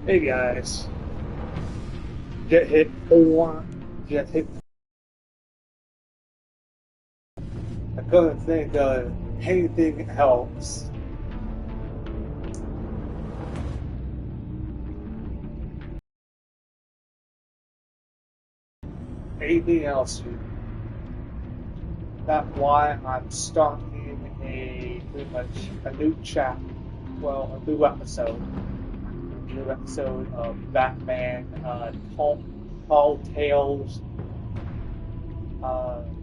Hey guys, get hit or get hit. I couldn't think of anything else. Anything else? That's why I'm starting pretty much a new chapter. Well, a new episode of Batman Tall Tales.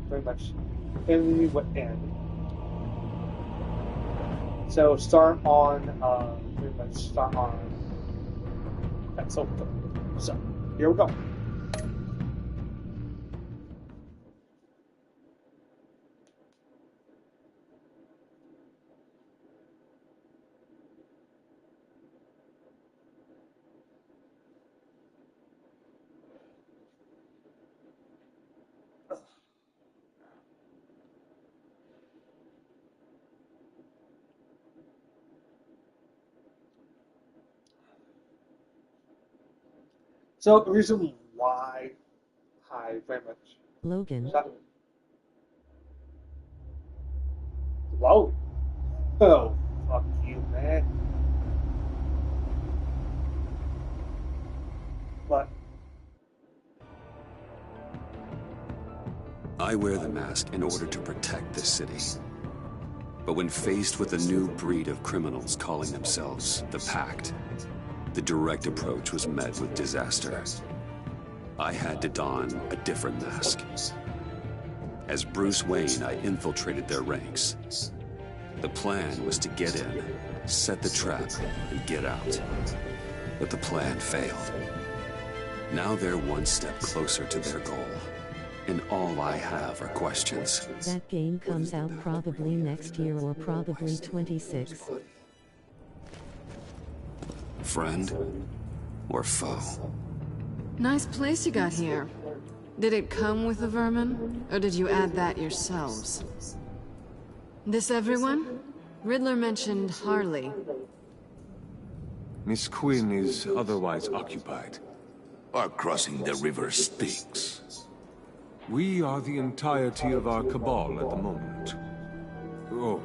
Pretty much in the end. So pretty much start on episode 3. So here we go. So the reason why I very much Logan. Whoa. Oh, fuck you, man. But I wear the mask in order to protect this city. But when faced with a new breed of criminals calling themselves the Pact, the direct approach was met with disaster. I had to don a different mask. As Bruce Wayne, I infiltrated their ranks. The plan was to get in, set the trap, and get out. But the plan failed. Now they're one step closer to their goal. And all I have are questions. That game comes out probably next year or probably 26. Friend or foe? Nice place you got here. Did it come with the vermin, or did you add that yourselves? This everyone? Riddler mentioned Harley. Miss Quinn is otherwise occupied. Are crossing the river Styx. We are the entirety of our cabal at the moment. Oh,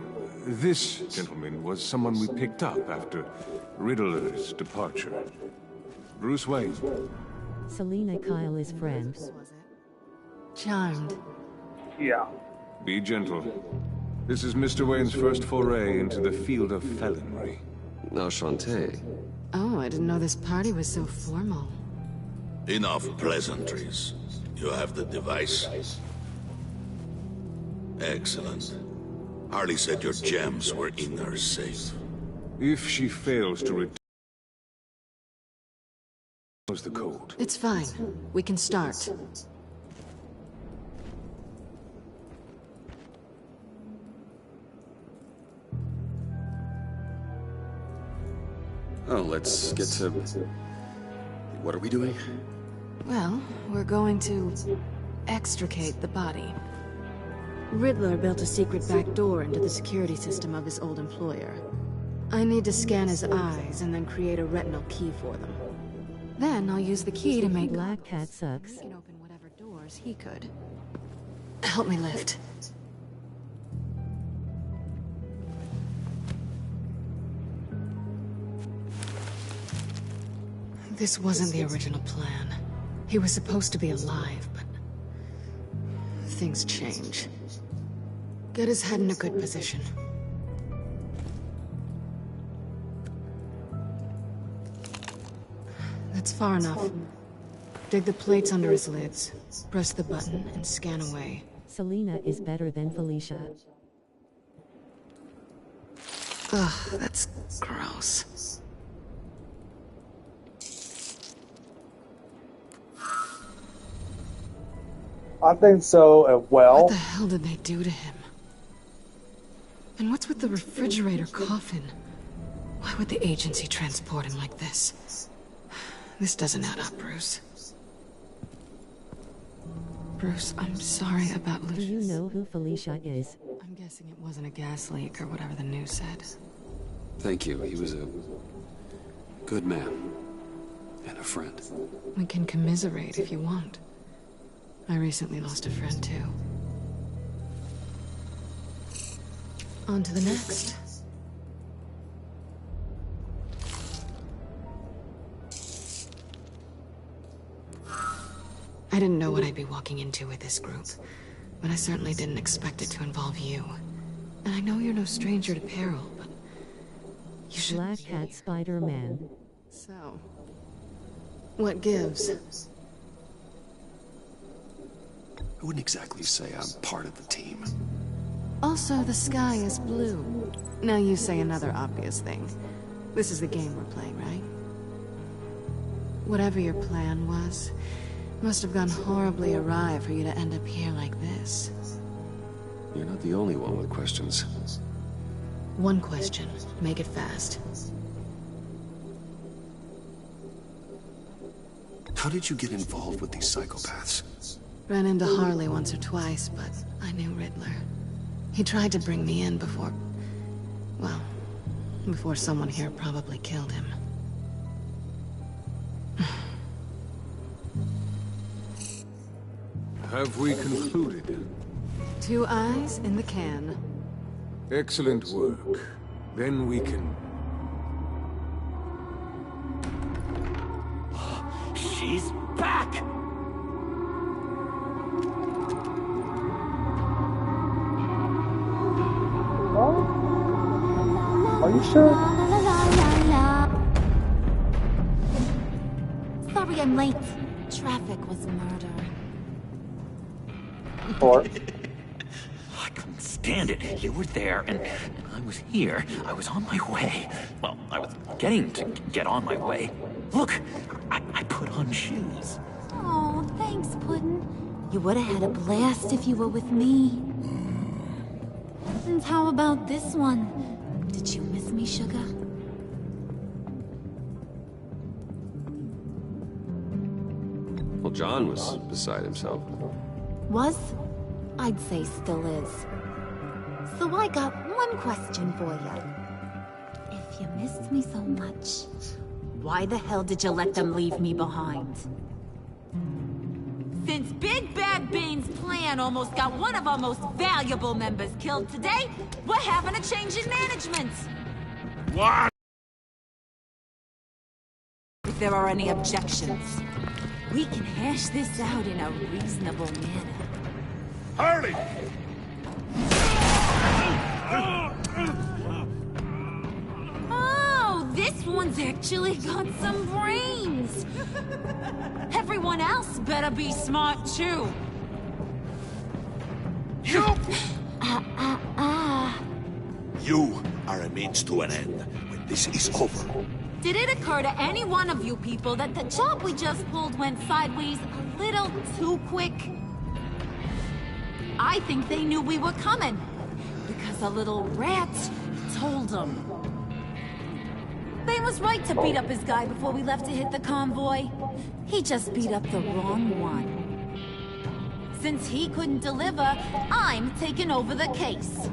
this gentleman was someone we picked up after Riddler's departure. Bruce Wayne. Selina Kyle's friend. Charmed. yeah. Be gentle. This is Mr. Wayne's first foray into the field of felonry. Enchanté. Oh, I didn't know this party was so formal. Enough pleasantries. You have the device? Excellent. Harley said your gems were in her safe. If she fails to return the code. It's fine. We can start. Oh, let's get to... What are we doing? Well, we're going to extricate the body. Riddler built a secret back door into the security system of his old employer. I need to scan his eyes and then create a retinal key for them. Then I'll use the key to make... Black Cat sucks. He can open whatever doors he could. Help me lift. This wasn't the original plan. He was supposed to be alive, but... things change. Get his head in a good position. That's far enough. Dig the plates under his lids. Press the button and scan away. Selina is better than Felicia. Ugh, that's gross. I think so as well. What the hell did they do to him? And what's with the refrigerator coffin? Why would the agency transport him like this? This doesn't add up, Bruce. Bruce, I'm sorry about Do Lucius. you know who Felicia is? I'm guessing it wasn't a gas leak or whatever the news said. Thank you. He was a good man. And a friend. We can commiserate if you want. I recently lost a friend, too. On to the next. I didn't know what I'd be walking into with this group, but I certainly didn't expect it to involve you. And I know you're no stranger to peril, but you should... Black Cat Spider-Man. So, what gives? I wouldn't exactly say I'm part of the team. Also, the sky is blue. Now you say another obvious thing. This is the game we're playing, right? Whatever your plan was, must have gone horribly awry for you to end up here like this. You're not the only one with questions. One question. Make it fast. How did you get involved with these psychopaths? Ran into Harley once or twice, but I knew Riddler. He tried to bring me in before... well, before someone here probably killed him. Have we concluded? 2 eyes in the can. Excellent work. Then we can... She's back! Are you sure? Sorry I'm late. Traffic was murder. Or I couldn't stand it. You were there, and I was here. I was on my way. Well, I was getting to get on my way. Look, I put on shoes. Oh, thanks, Puddin'. You would have had a blast if you were with me. And how about this one? Did you miss me, sugar? Well, John was beside himself. Was? I'd say still is. So I got one question for you. If you missed me so much, why the hell did you let them leave me behind? Since Big Bad Bane's plan almost got one of our most valuable members killed today, we're having a change in management. What? If there are any objections, we can hash this out in a reasonable manner. Harley! Oh, this one's actually got some brains. Everyone else better be smart too. You! You are a means to an end when this is over. Did it occur to any one of you people that the job we just pulled went sideways a little too quick? I think they knew we were coming, because a little rat told them. Bane was right to beat up his guy before we left to hit the convoy. He just beat up the wrong one. Since he couldn't deliver, I'm taking over the case.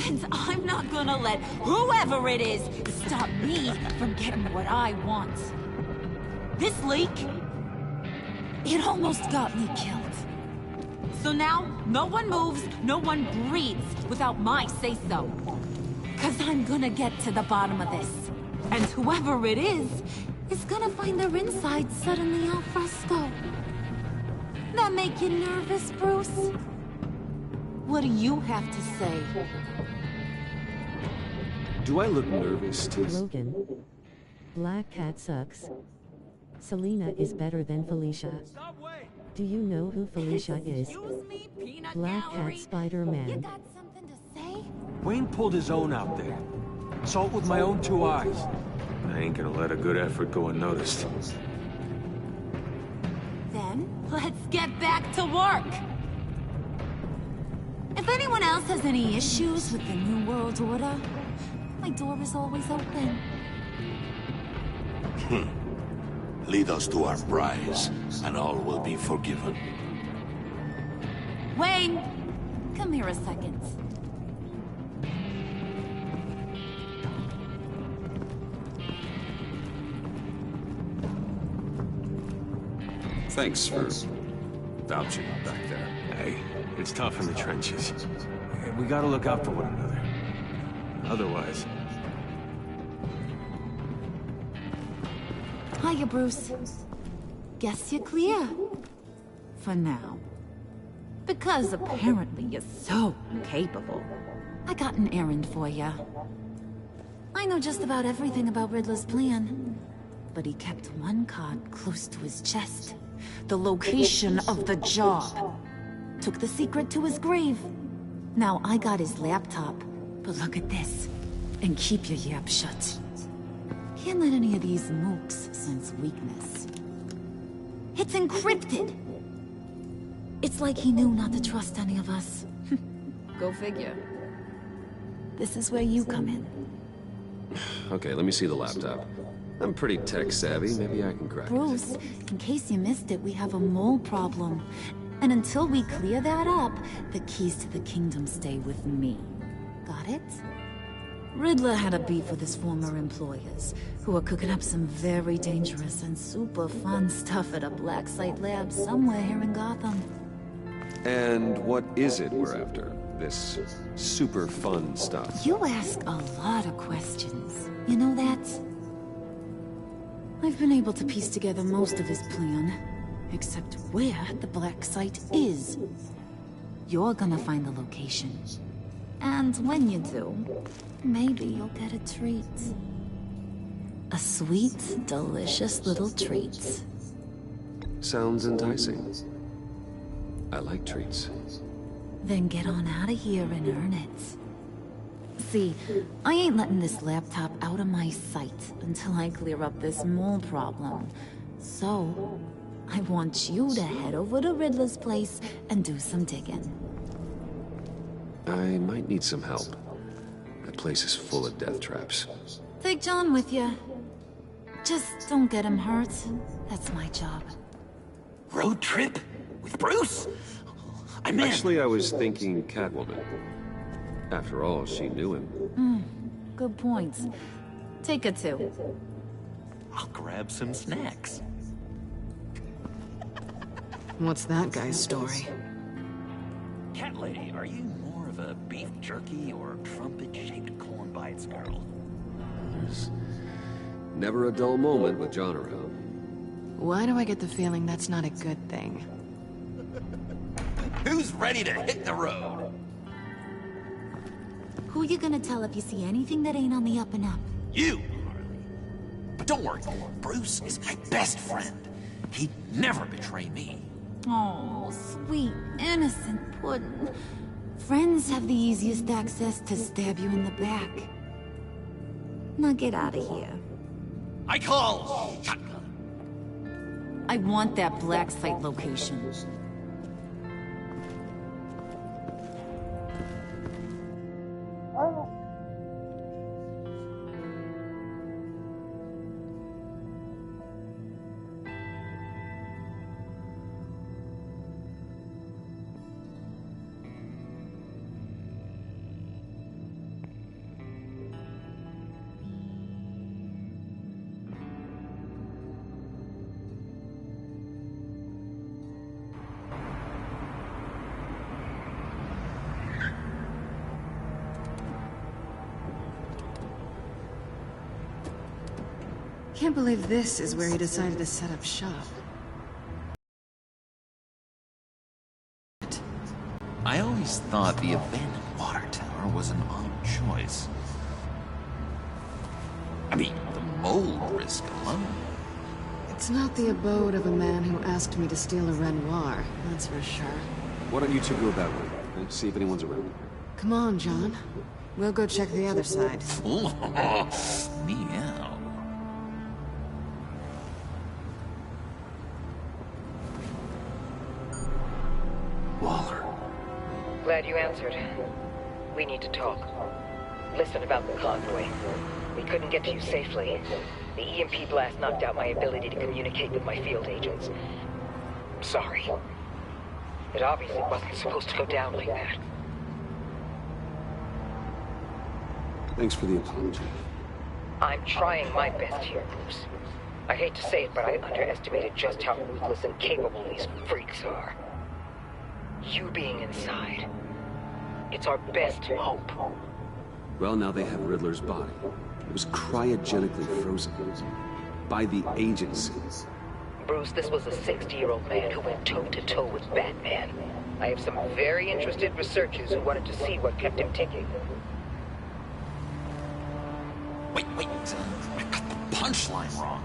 And I'm not gonna let whoever it is stop me from getting what I want. This leak, it almost got me killed. So now, no one moves, no one breathes without my say-so. 'Cause I'm gonna get to the bottom of this. And whoever it is gonna find their insides suddenly al fresco. That make you nervous, Bruce? What do you have to say? Do I look nervous to... Logan. Black Cat sucks. Selena is better than Felicia. Do you know who Felicia is? Excuse me, Peanut Black Gallery. Cat Spider-Man. You got something to say? Wayne pulled his own out there. Saw it with my own 2 eyes. I ain't gonna let a good effort go unnoticed. Then, let's get back to work. If anyone else has any issues with the New World Order, my door is always open. Lead us to our prize, and all will be forgiven. Wayne, come here a second. Thanks for vouching back there. Hey, it's tough in the trenches. We gotta look out for one another. Otherwise... Hiya, Bruce. Guess you're clear. For now. Because apparently you're so capable. I got an errand for you. I know just about everything about Riddler's plan. But he kept one card close to his chest. The location of the job. Took the secret to his grave. Now I got his laptop. But look at this. And keep your yap shut. Can't let any of these mooks sense weakness. It's encrypted! It's like he knew not to trust any of us. Go figure. This is where you come in. Okay, let me see the laptop. I'm pretty tech savvy, maybe I can crack it. Bruce, in case you missed it, we have a mole problem. And until we clear that up, the keys to the kingdom stay with me. Got it? Riddler had a beef with his former employers, who are cooking up some very dangerous and super fun stuff at a black site lab somewhere here in Gotham. And what is it we're after? This super fun stuff? You ask a lot of questions. You know that? I've been able to piece together most of his plan, except where the black site is. You're gonna find the location. And when you do, maybe you'll get a treat. A sweet, delicious little treat. Sounds enticing. I like treats. Then get on out of here and earn it. See, I ain't letting this laptop out of my sight until I clear up this mole problem. So, I want you to head over to Riddler's place and do some digging. I might need some help. That place is full of death traps. Take John with you. Just don't get him hurt. That's my job. Road trip? With Bruce? I'm in. Actually, I was thinking Catwoman. After all, she knew him. Good points. Take her too. I'll grab some snacks. What's that guy's story? Cat lady, are you more of a beef jerky or trumpet-shaped corn bites girl? There's never a dull moment with John around. Why do I get the feeling that's not a good thing? Who's ready to hit the road? Who you gonna tell if you see anything that ain't on the up and up? You, Harley. But don't worry, Bruce is my best friend. He'd never betray me. Oh, sweet, innocent puddin'. Friends have the easiest access to stab you in the back. Now get out of here. I call shotgun. I want that black site location. Can't believe this is where he decided to set up shop. I always thought the abandoned water tower was an odd choice. I mean, the mold risk alone. It's not the abode of a man who asked me to steal a Renoir, that's for sure. Why don't you two go that way? Okay? See if anyone's around. Come on, John. We'll go check the other side. Meow. Waller. Glad you answered. We need to talk. Listen about the convoy. We couldn't get to you safely. The EMP blast knocked out my ability to communicate with my field agents. I'm sorry. It obviously wasn't supposed to go down like that. Thanks for the apology. I'm trying my best here, Bruce. I hate to say it, but I underestimated just how ruthless and capable these freaks are. You being inside, it's our best hope. Well, now they have Riddler's body. It was cryogenically frozen. By the agency. Bruce, this was a 60-year-old man who went toe-to-toe with Batman. I have some very interested researchers who wanted to see what kept him ticking. Wait. I got the punchline wrong.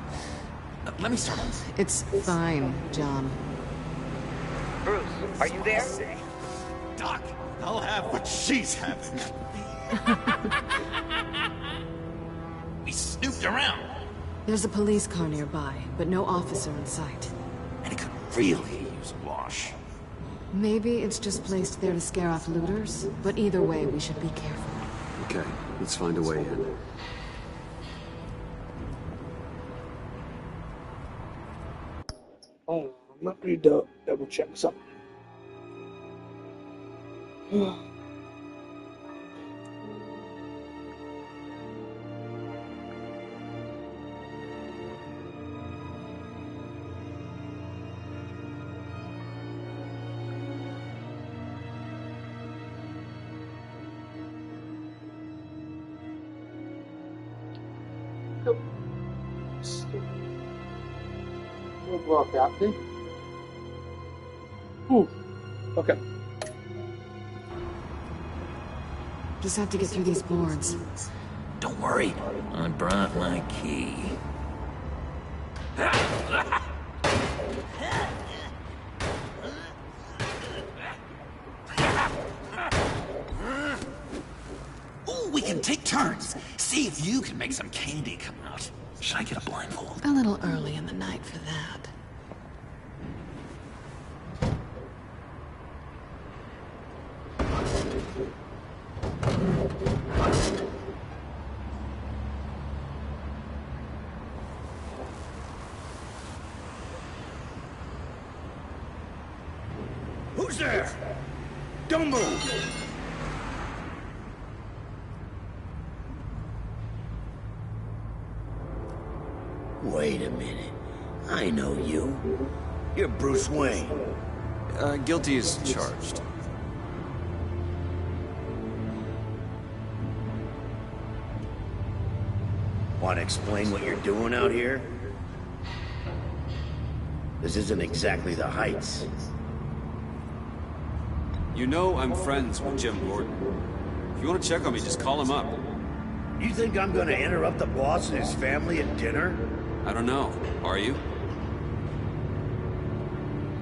Let me start on. It's fine, John. Bruce, are you there? Doc, I'll have what she's having. We snooped around. There's a police car nearby, but no officer in sight. And it could really use a wash. Maybe it's just placed there to scare off looters, but either way, we should be careful. Okay, let's find a way in. Oh, let me double check something. Work out there. Ooh. Okay. Just have to get through these boards. Don't worry, I brought my key. Ooh, we can take turns. See if you can make some candy come out. Should I get a blindfold? A little early in the night for that. Who's there? Don't move! Wait a minute. I know you. You're Bruce Wayne. Guilty as charged. Want to explain what you're doing out here? This isn't exactly the Heights. You know I'm friends with Jim Gordon. If you want to check on me, just call him up. You think I'm gonna interrupt the boss and his family at dinner? I don't know. Are you?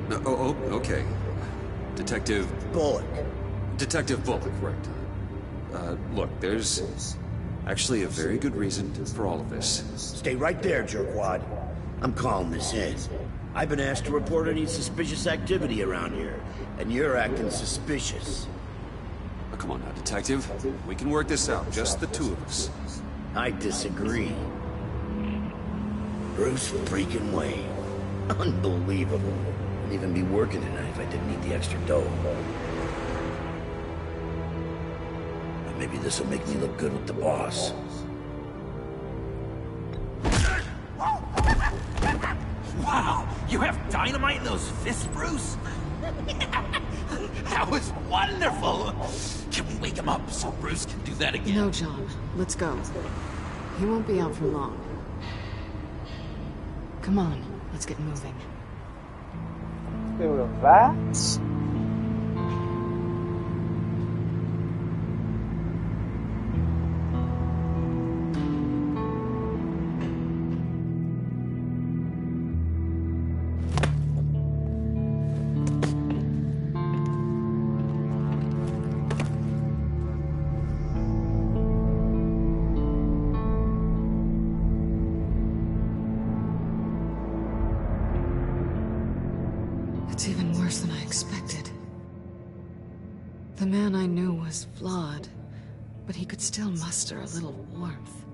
No, oh, okay. Detective... Bullock. Detective Bullock, right. Look, there's actually a very good reason for all of this. Stay right there, jerkwad. I'm calling this in. I've been asked to report any suspicious activity around here, and you're acting suspicious. Oh, come on now, Detective. We can work this out, just the two of us. I disagree. Bruce freaking Wayne. Unbelievable. I'd even be working tonight if I didn't need the extra dough. But maybe this'll make me look good with the boss. Wow, you have dynamite in those fists, Bruce? That was wonderful! Can we wake him up so Bruce can do that again? No, John. Let's go. He won't be out for long. Come on, let's get moving. Do the vats. It's even worse than I expected. The man I knew was flawed, but he could still muster a little warmth.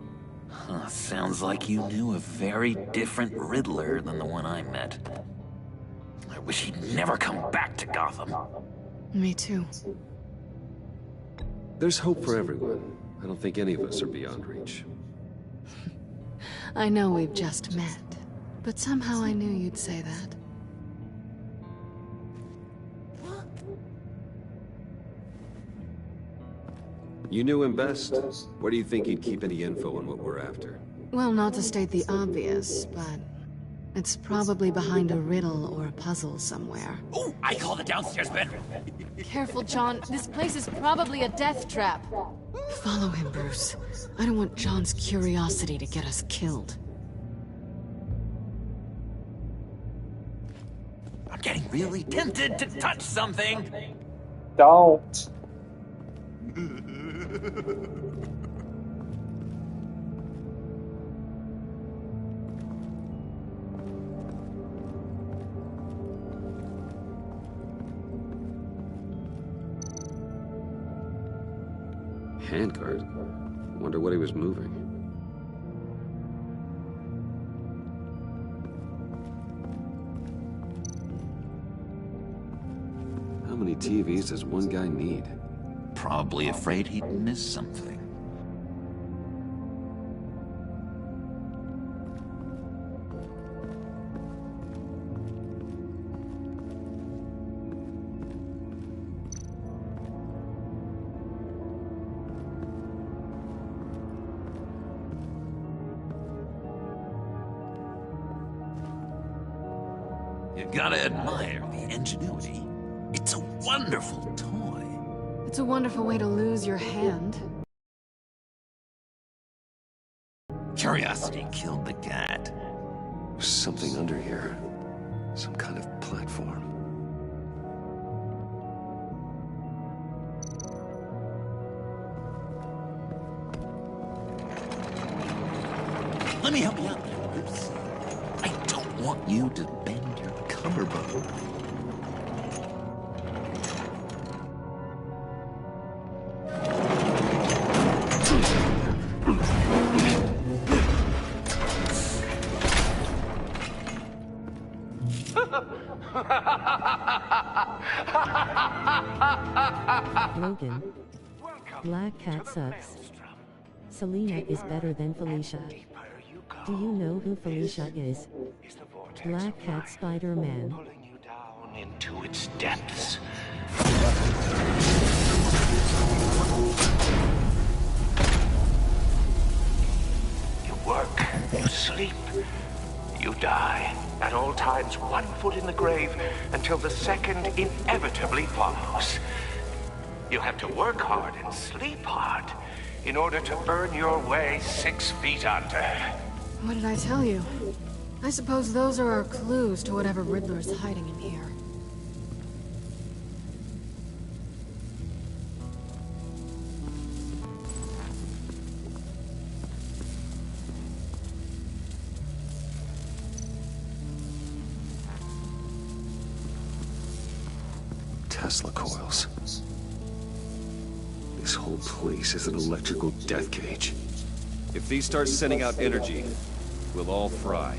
Huh, sounds like you knew a very different Riddler than the one I met. I wish he'd never come back to Gotham. Me too. There's hope for everyone. I don't think any of us are beyond reach. I know we've just met, But somehow I knew you'd say that. You knew him best. Where do you think he'd keep any info on what we're after? Well, not to state the obvious, but it's probably behind a riddle or a puzzle somewhere. Ooh, I call the downstairs bedroom. Careful, John. This place is probably a death trap. Follow him, Bruce. I don't want John's curiosity to get us killed. I'm getting really tempted to touch something. Don't. Handguard? Wonder what he was moving. How many TVs does one guy need? Probably afraid he'd miss something. You gotta admire the ingenuity. It's a wonderful toy. It's a wonderful way to lose your hand. Curiosity killed the cat. There's something under here. Some kind of platform. Let me help you out there, Bruce. I don't want you to bend your collarbone. Logan. Black Cat sucks. Selena is better than Felicia. Do you know who Felicia is? Black Cat Spider-Man. Pulling you down into its depths. You work, you sleep, you die. At all times, 1 foot in the grave, until the second inevitably follows. You have to work hard and sleep hard in order to earn your way 6 feet under. What did I tell you? I suppose those are our clues to whatever Riddler's hiding in here. Tesla coils. This whole place is an electrical death cage. If these start sending out energy, we'll all fry.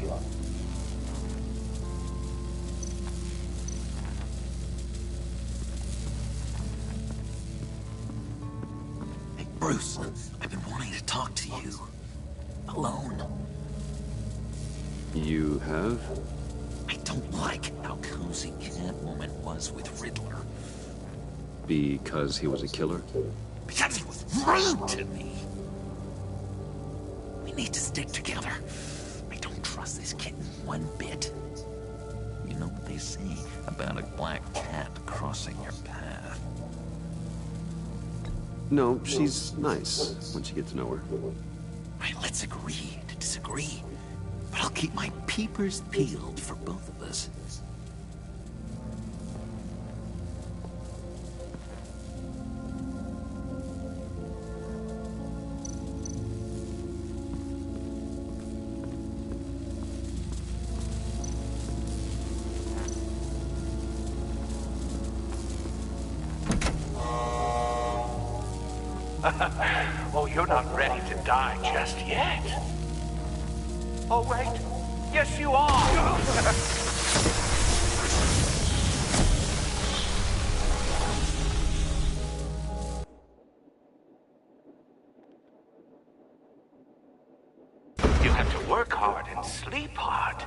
Hey, Bruce, I've been wanting to talk to you. Alone. You have? I don't like how cozy Catwoman was with Riddler. Because he was a killer? Because he was rude to me. We need to stick together. I don't trust this kitten one bit. You know what they say about a black cat crossing your path? No, she's nice once you get to know her. Right, let's agree to disagree. But I'll keep my peepers peeled for both of us. Oh, you're not ready to die just yet. Oh, wait. Yes, you are. You time to work hard and sleep hard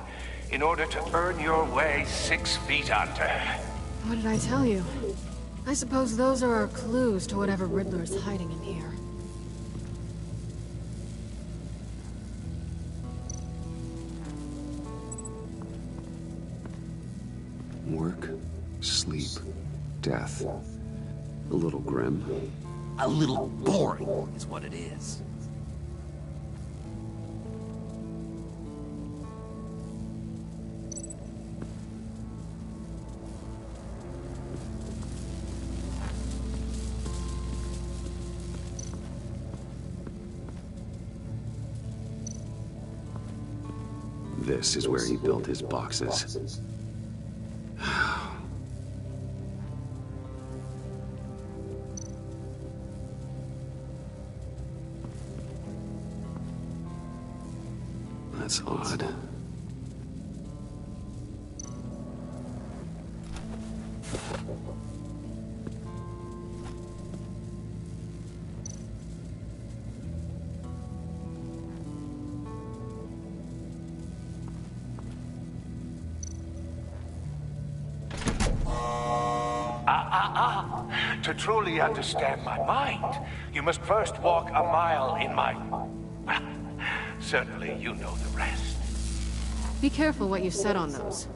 in order to earn your way 6 feet under. What did I tell you? I suppose those are our clues to whatever Riddler is hiding in here. Work, sleep, death. A little grim. A little boring is what it is. This is where he built his boxes. That's odd. To truly understand my mind, you must first walk a mile in my... Certainly, you know the rest. Be careful what you said on those.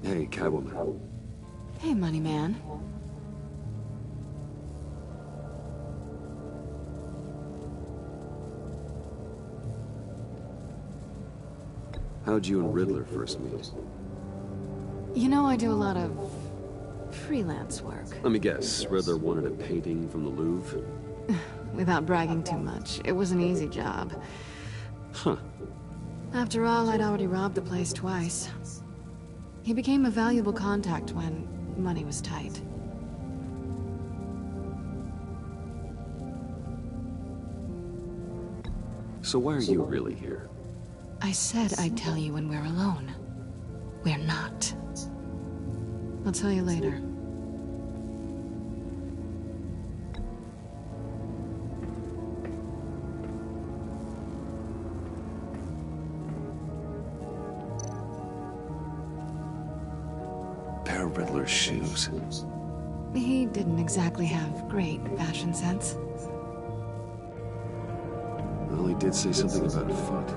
Hey, Catwoman. Hey, Money Man. How'd you and Riddler first meet? You know I do a lot of... freelance work. Let me guess, Riddler wanted a painting from the Louvre? Without bragging too much, it was an easy job. Huh. After all, I'd already robbed the place twice. He became a valuable contact when money was tight. So why are you really here? I said I'd tell you when we're alone. We're not. I'll tell you later. Pair of Riddler's shoes. He didn't exactly have great fashion sense. Well, he did say something about a foot.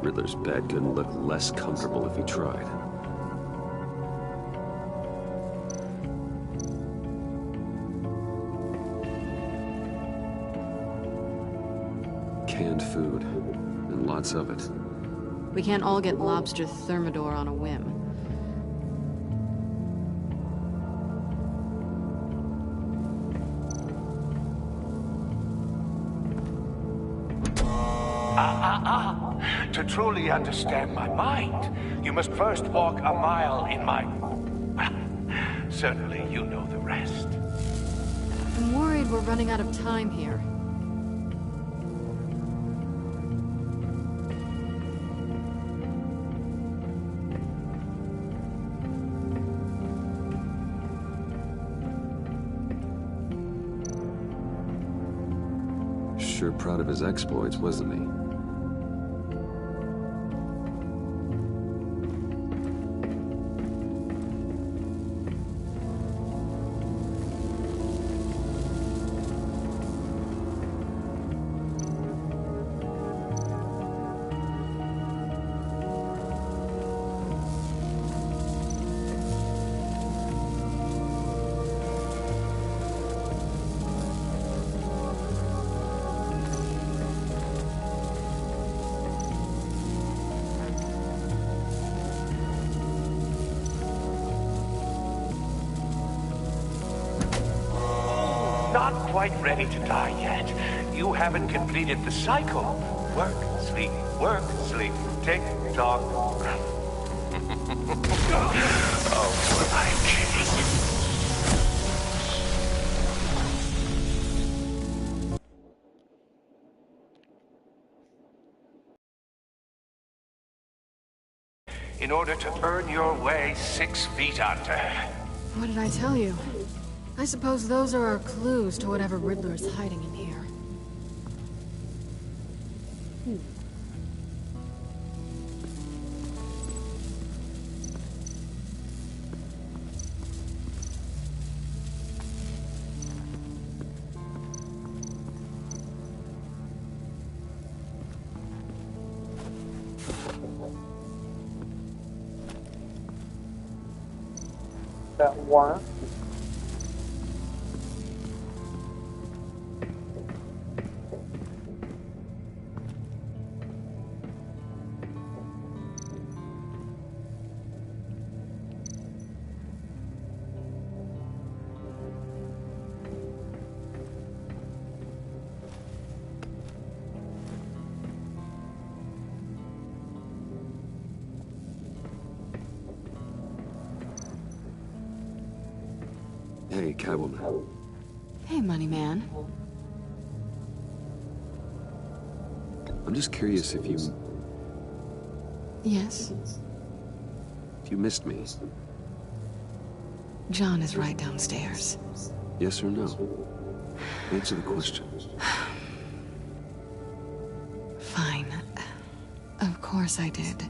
Riddler's bed couldn't look less comfortable if he tried. Canned food, and lots of it. We can't all get lobster thermidor on a whim. To truly understand my mind, you must first walk a mile in my... Certainly, you know the rest. I'm worried we're running out of time here. Sure proud of his exploits, wasn't he? not quite ready to die yet. You haven't completed the cycle. Work, sleep, tick tock. Oh, what I in order to earn your way 6 feet under. What did I tell you? I suppose those are our clues to whatever Riddler is hiding in here. That one. Hey, Catwoman. Hey, Money Man. I'm just curious if you Yes? missed me. John is right downstairs. Yes or no? Answer the question. Fine. Of course I did.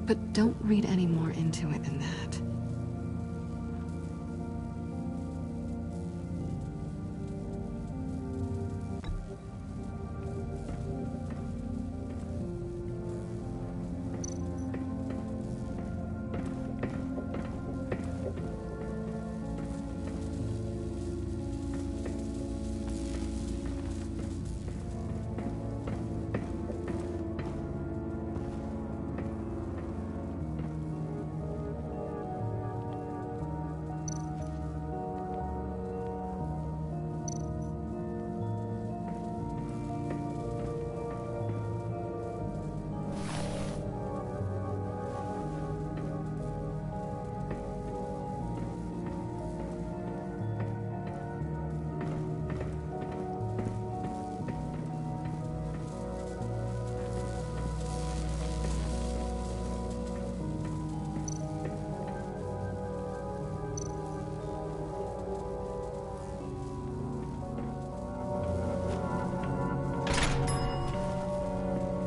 But don't read any more into it than that.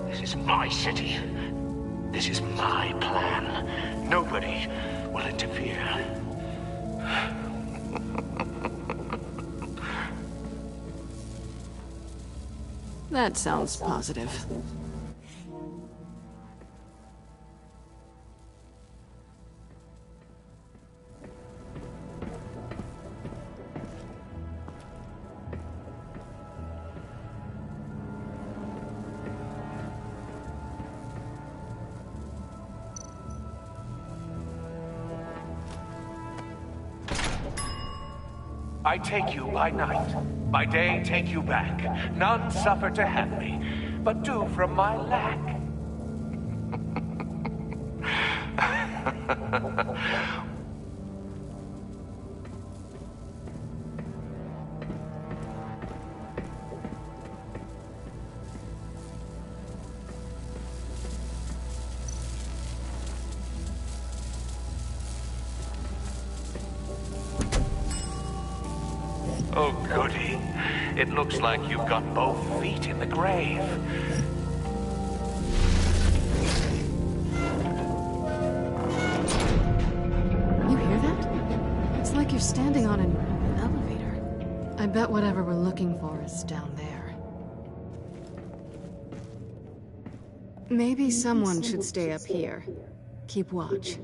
This is my city. This is my plan. Nobody will interfere. That sounds positive. I take you by night. By day, take you back. None suffer to have me, but do from my lack. Oh, goody. It looks like you've got both feet in the grave. You hear that? It's like you're standing on an elevator. I bet whatever we're looking for is down there. Maybe someone should stay up here. Keep watch.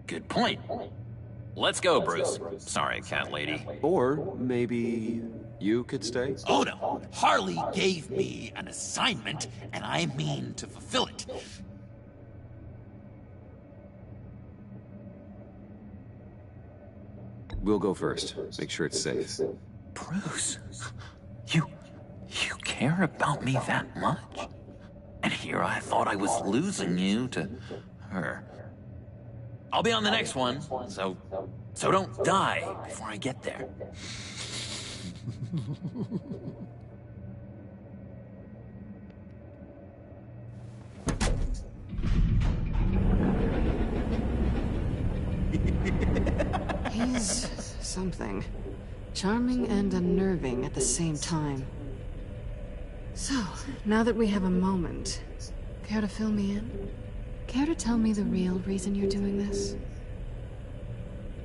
Good point. Let's go, Bruce. Sorry, cat lady. Or maybe you could stay? Oh no, Harley gave me an assignment, and I mean to fulfill it. We'll go first. Make sure it's safe. Bruce, you care about me that much? And here I thought I was losing you to her. I'll be on the next one, so don't die before I get there. He's something. Charming and unnerving at the same time. So, now that we have a moment, care to fill me in? Care to tell me the real reason you're doing this?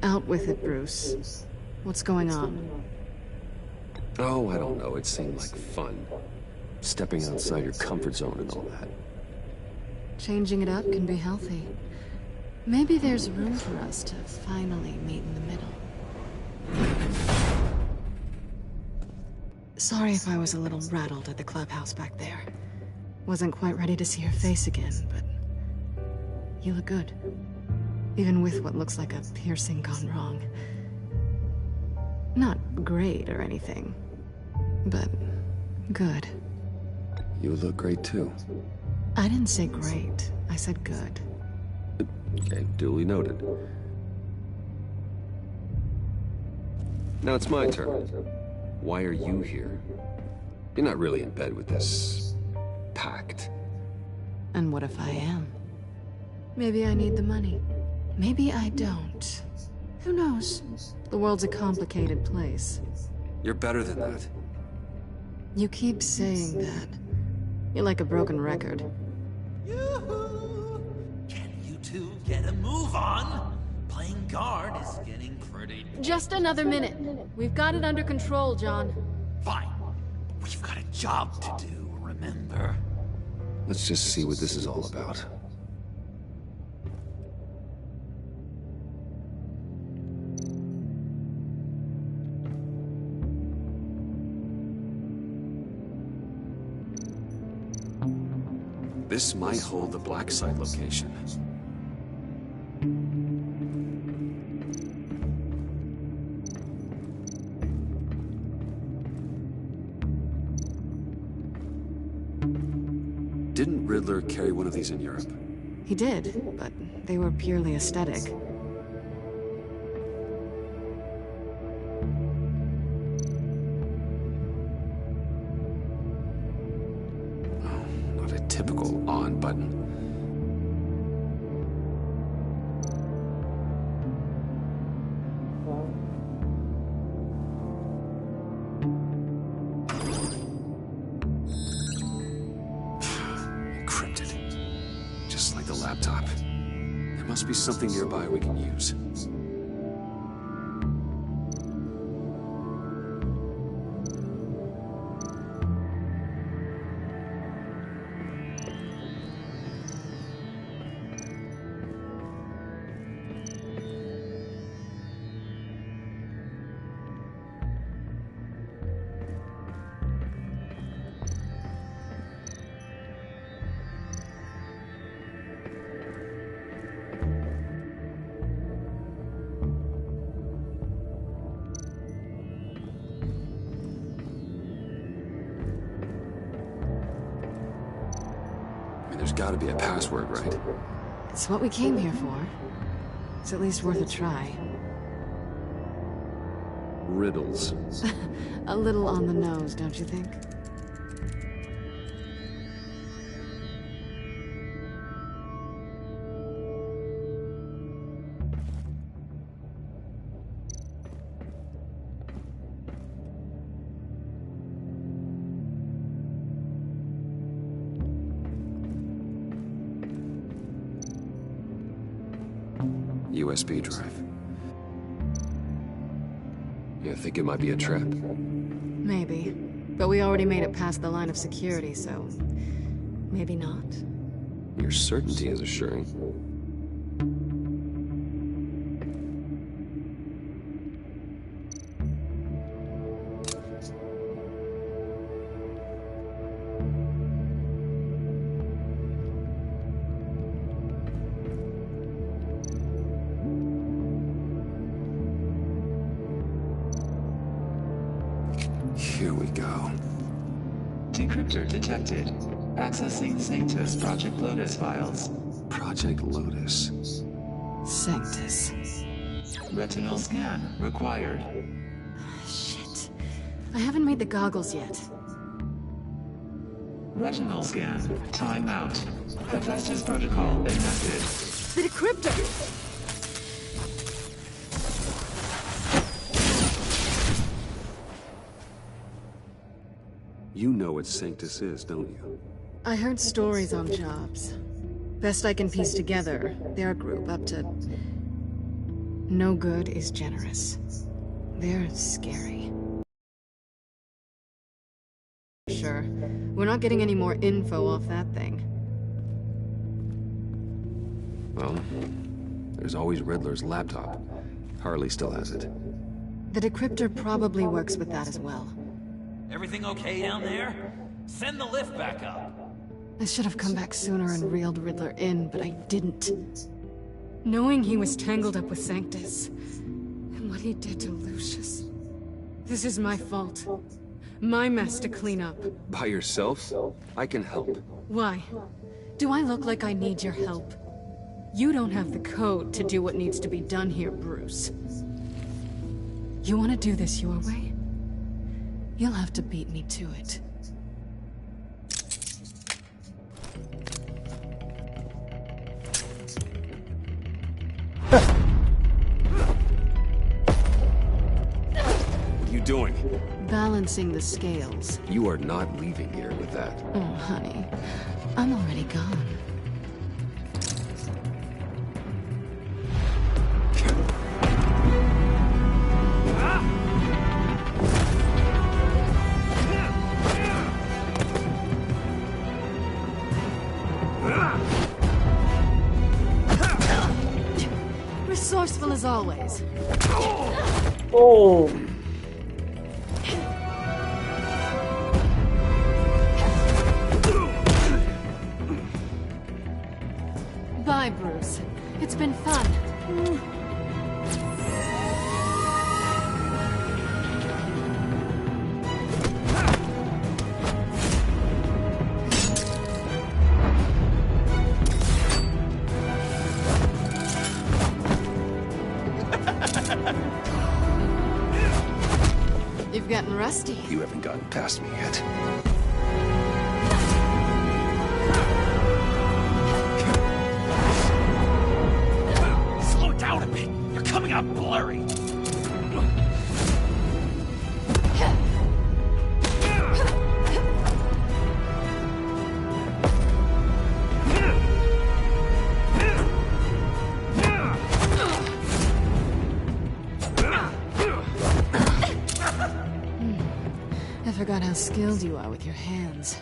Out with it, Bruce. What's going on? Oh, I don't know. It seemed like fun. Stepping outside your comfort zone and all that. Changing it up can be healthy. Maybe there's room for us to finally meet in the middle. Sorry if I was a little rattled at the clubhouse back there. Wasn't quite ready to see your face again, but you look good. Even with what looks like a piercing gone wrong. Not great or anything, but good. You look great too. I didn't say great, I said good. Okay, duly noted. Now it's my turn. Why are you here? You're not really in bed with this pact. And what if I am? Maybe I need the money. Maybe I don't. Who knows? The world's a complicated place. You're better than that. You keep saying that. You're like a broken record. Yoo-hoo! Can you two get a move on? Playing guard is getting pretty... Just another minute. We've got it under control, John. Fine. We've got a job to do, remember? Let's just see what this is all about. This might hold the black site location. Didn't Riddler carry one of these in Europe? He did, but they were purely aesthetic. Not a typical on button. Encrypted. Just like the laptop. There must be something nearby we can use. There's gotta be a password, right? It's what we came here for. It's at least worth a try. Riddles. A little on the nose, don't you think? USB drive. You think it might be a trap? Maybe. But we already made it past the line of security, so... maybe not. Your certainty is assuring. Here we go. Decryptor detected. Accessing Sanctus Project Lotus files. Project Lotus. Sanctus. Retinal scan required. Shit. I haven't made the goggles yet. Retinal scan. Timeout. Hephaestus protocol enacted. The decryptor! You know what Sanctus is, don't you? I heard stories on jobs. Best I can piece together, their group up to... No good is generous. They're scary. Sure. We're not getting any more info off that thing. Well, there's always Riddler's laptop. Harley still has it. The decryptor probably works with that as well. Everything okay down there? Send the lift back up. I should have come back sooner and reeled Riddler in, but I didn't. Knowing he was tangled up with Sanctus, and what he did to Lucius. This is my fault. My mess to clean up. By yourself? I can help. Why? Do I look like I need your help? You don't have the code to do what needs to be done here, Bruce. You want to do this your way? You'll have to beat me to it. What are you doing? Balancing the scales. You are not leaving here with that. Oh, honey. I'm already gone. Resourceful as always. Oh. Bye, Bruce. It's been fun. You've gotten rusty. You haven't gotten past me yet. Slow down a bit. You're coming out blurry. I forgot how skilled you are with your hands.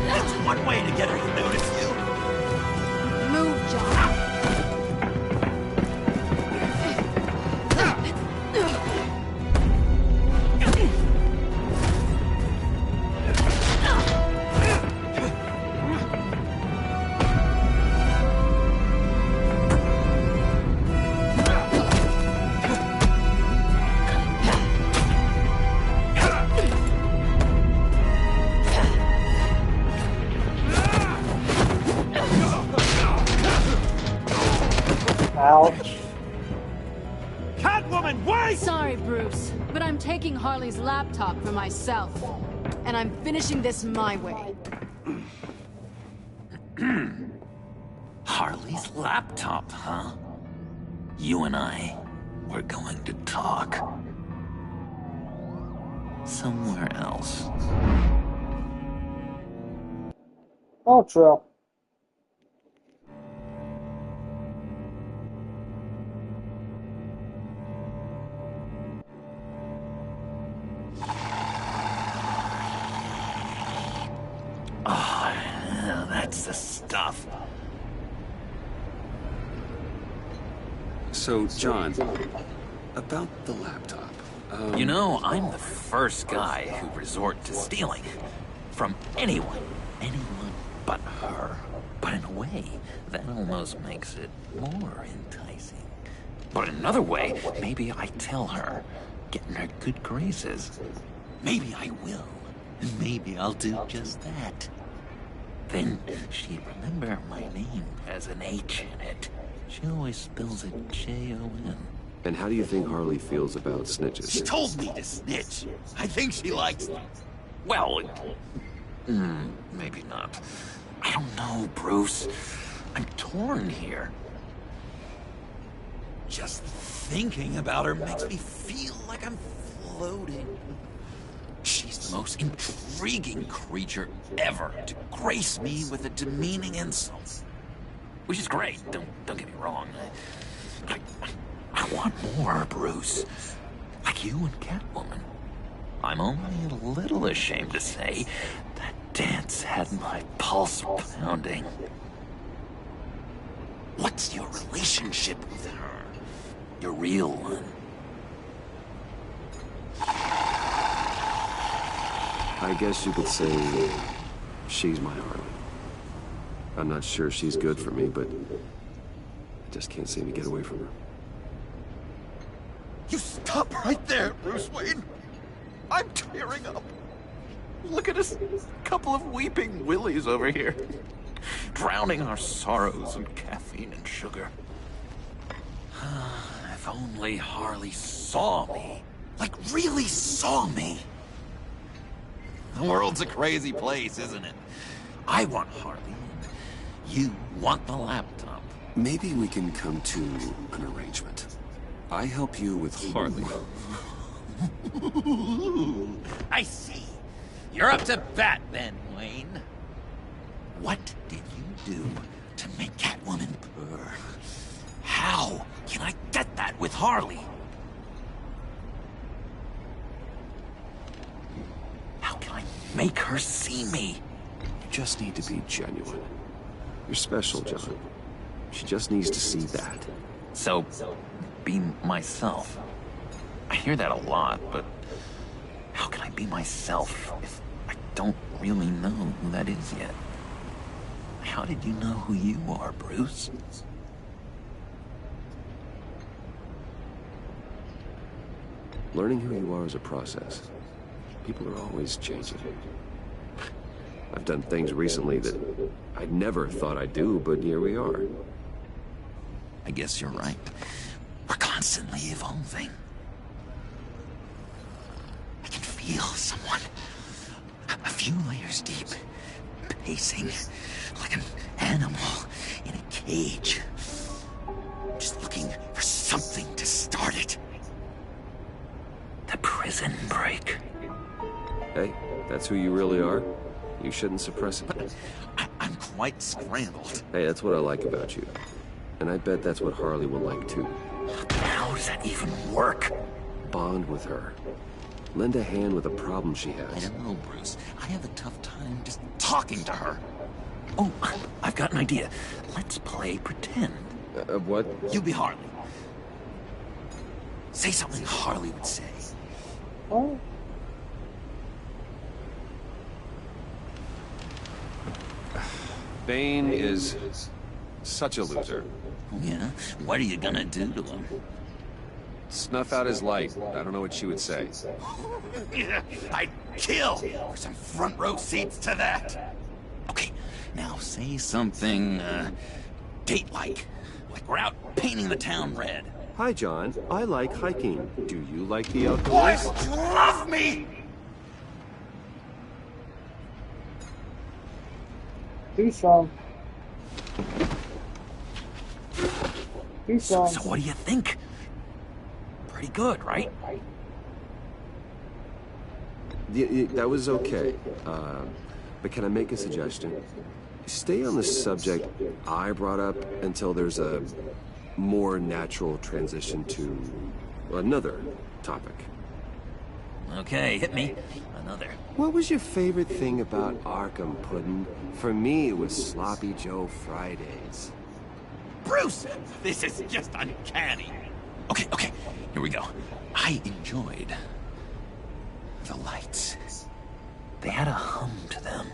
That's one way to get her to notice you. Move, John. Ouch. Catwoman, wait! Sorry, Bruce, but I'm taking Harley's laptop for myself. And I'm finishing this my way. Harley's laptop, huh? You and I, we're going to talk. Somewhere else. Ultra. Oh, that's the stuff. So, John, about the laptop. You know, I'm the first guy who resort to stealing. From anyone. Anyone but her. But in a way, that almost makes it more enticing. But in another way, maybe I tell her, get in her good graces. Maybe I will. And maybe I'll do just that. Then she'd remember my name has an H in it. She always spells it J-O-N. And how do you think Harley feels about snitches? She told me to snitch. I think she likes them. Well, maybe not. I don't know, Bruce. I'm torn here. Just thinking about her makes me feel like I'm floating. She's the most intriguing creature ever to grace me with a demeaning insult. Which is great, don't get me wrong. I want more, Bruce. Like you and Catwoman. I'm only a little ashamed to say that dance had my pulse pounding. What's your relationship with her? Your real one. I guess you could say she's my Harley. I'm not sure she's good for me, but I just can't seem to get away from her. You stop right there, Bruce Wayne. I'm tearing up. Look at us, couple of weeping willies over here. Drowning our sorrows in caffeine and sugar. If only Harley saw me. Like, really saw me. The world's a crazy place, isn't it? I want Harley, and you want the laptop. Maybe we can come to an arrangement. I help you with Harley. I see. You're up to bat then, Wayne. What did you do to make Catwoman purr? How can I get that with Harley? How can I make her see me? You just need to be genuine. You're special, John. She just needs to see that. So, be myself. I hear that a lot, but how can I be myself if I don't really know who that is yet? How did you know who you are, Bruce? Learning who you are is a process. People are always changing. I've done things recently that I never thought I'd do, but here we are. I guess you're right. We're constantly evolving. I can feel someone a few layers deep, pacing like an animal in a cage. Just looking for something to start it. The prison break. Hey, that's who you really are. You shouldn't suppress it. But I'm quite scrambled. Hey, that's what I like about you. And I bet that's what Harley will like too. How does that even work? Bond with her. Lend a hand with a problem she has. I don't know, Bruce. I have a tough time just talking to her. Oh, I've got an idea. Let's play pretend. What? You be Harley. Say something Harley would say. Oh. Bane is such a loser. Yeah? What are you gonna do to him? Snuff out his light. I don't know what she would say. I'd kill for some front row seats to that. Okay, now say something, date-like. Like we're out painting the town red. Hi, John. I like hiking. Do you like the outdoors? Boys love me! Too strong. Too So strong. what do you think? Pretty good, right? That was okay. But can I make a suggestion? Stay on the subject I brought up until there's a more natural transition to another topic. Okay, hit me. Another. What was your favorite thing about Arkham Puddin'? For me, it was Sloppy Joe Fridays. Bruce! This is just uncanny. Okay, here we go. I enjoyed the lights. They had a hum to them.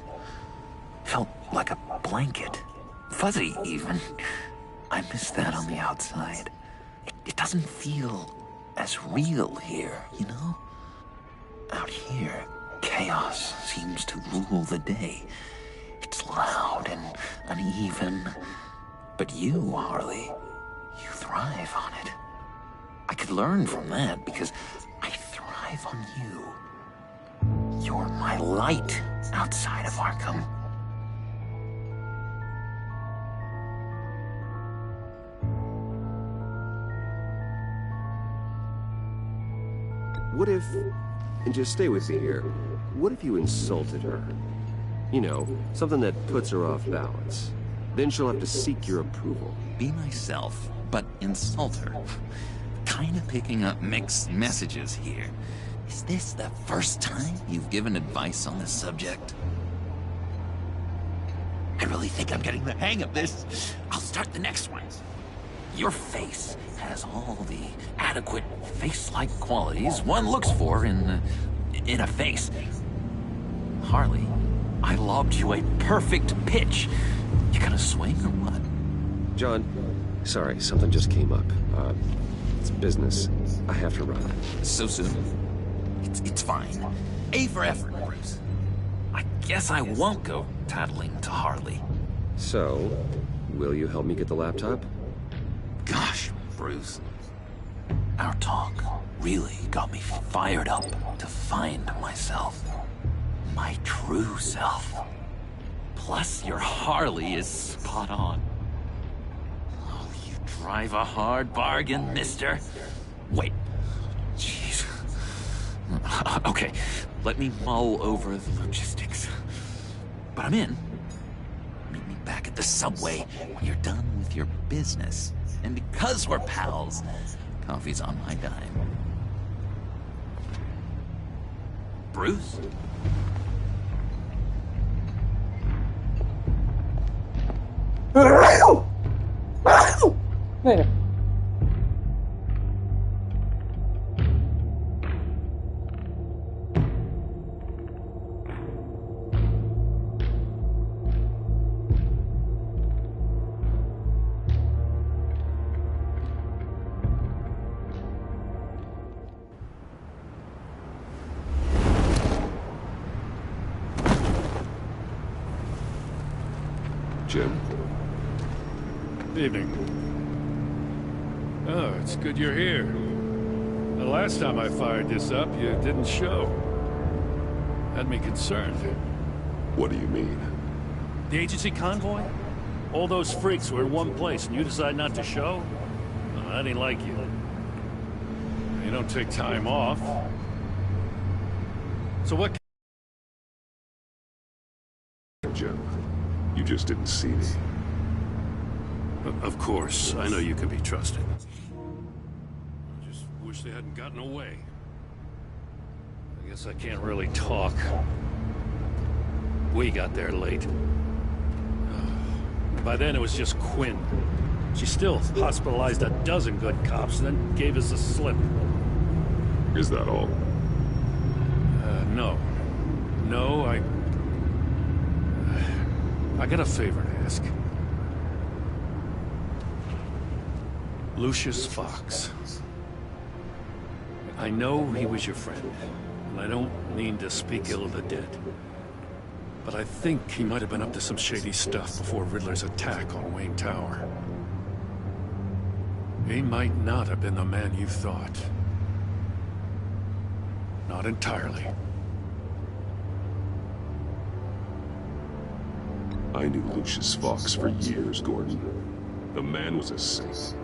Felt like a blanket. Fuzzy, even. I miss that on the outside. It doesn't feel as real here, you know? Out here, chaos seems to rule the day. It's loud and uneven. But you, Harley, you thrive on it. I could learn from that because I thrive on you. You're my light outside of Arkham. What if, and just stay with me here, what if you insulted her? You know, something that puts her off balance. Then she'll have to seek your approval. Be myself, but insult her. Kinda picking up mixed messages here. Is this the first time you've given advice on this subject? I really think I'm getting the hang of this. I'll start the next one. Your face has all the adequate face-like qualities one looks for in a face. Harley, I lobbed you a perfect pitch. You gonna swing or what? John, sorry, something just came up. It's business. I have to run. So soon? It's fine. A for effort, Bruce. I guess I won't go tattling to Harley. So, will you help me get the laptop? Gosh, Bruce. Our talk really got me fired up to find myself. My true self. Plus, your Harley is spot on. Oh, you drive a hard bargain, mister. Wait. Jeez. Okay, let me mull over the logistics. But I'm in. Meet me back at the subway when you're done with your business. And because we're pals, coffee's on my dime. Bruce? Later. Jim? Evening. Oh, it's good you're here. The last time I fired this up, you didn't show. Had me concerned. What do you mean? The agency convoy? All those freaks were in one place and you decide not to show? Oh, I didn't like you. You don't take time off. So what... Jim, you just didn't see me. Of course, I know you can be trusted. I just wish they hadn't gotten away. I guess I can't really talk. We got there late. By then it was just Quinn. She still hospitalized a dozen good cops, then gave us the slip. Is that all? No. No, I got a favor to ask. Lucius Fox. I know he was your friend, and I don't mean to speak ill of the dead. But I think he might have been up to some shady stuff before Riddler's attack on Wayne Tower. He might not have been the man you thought. Not entirely. I knew Lucius Fox for years, Gordon. The man was a saint.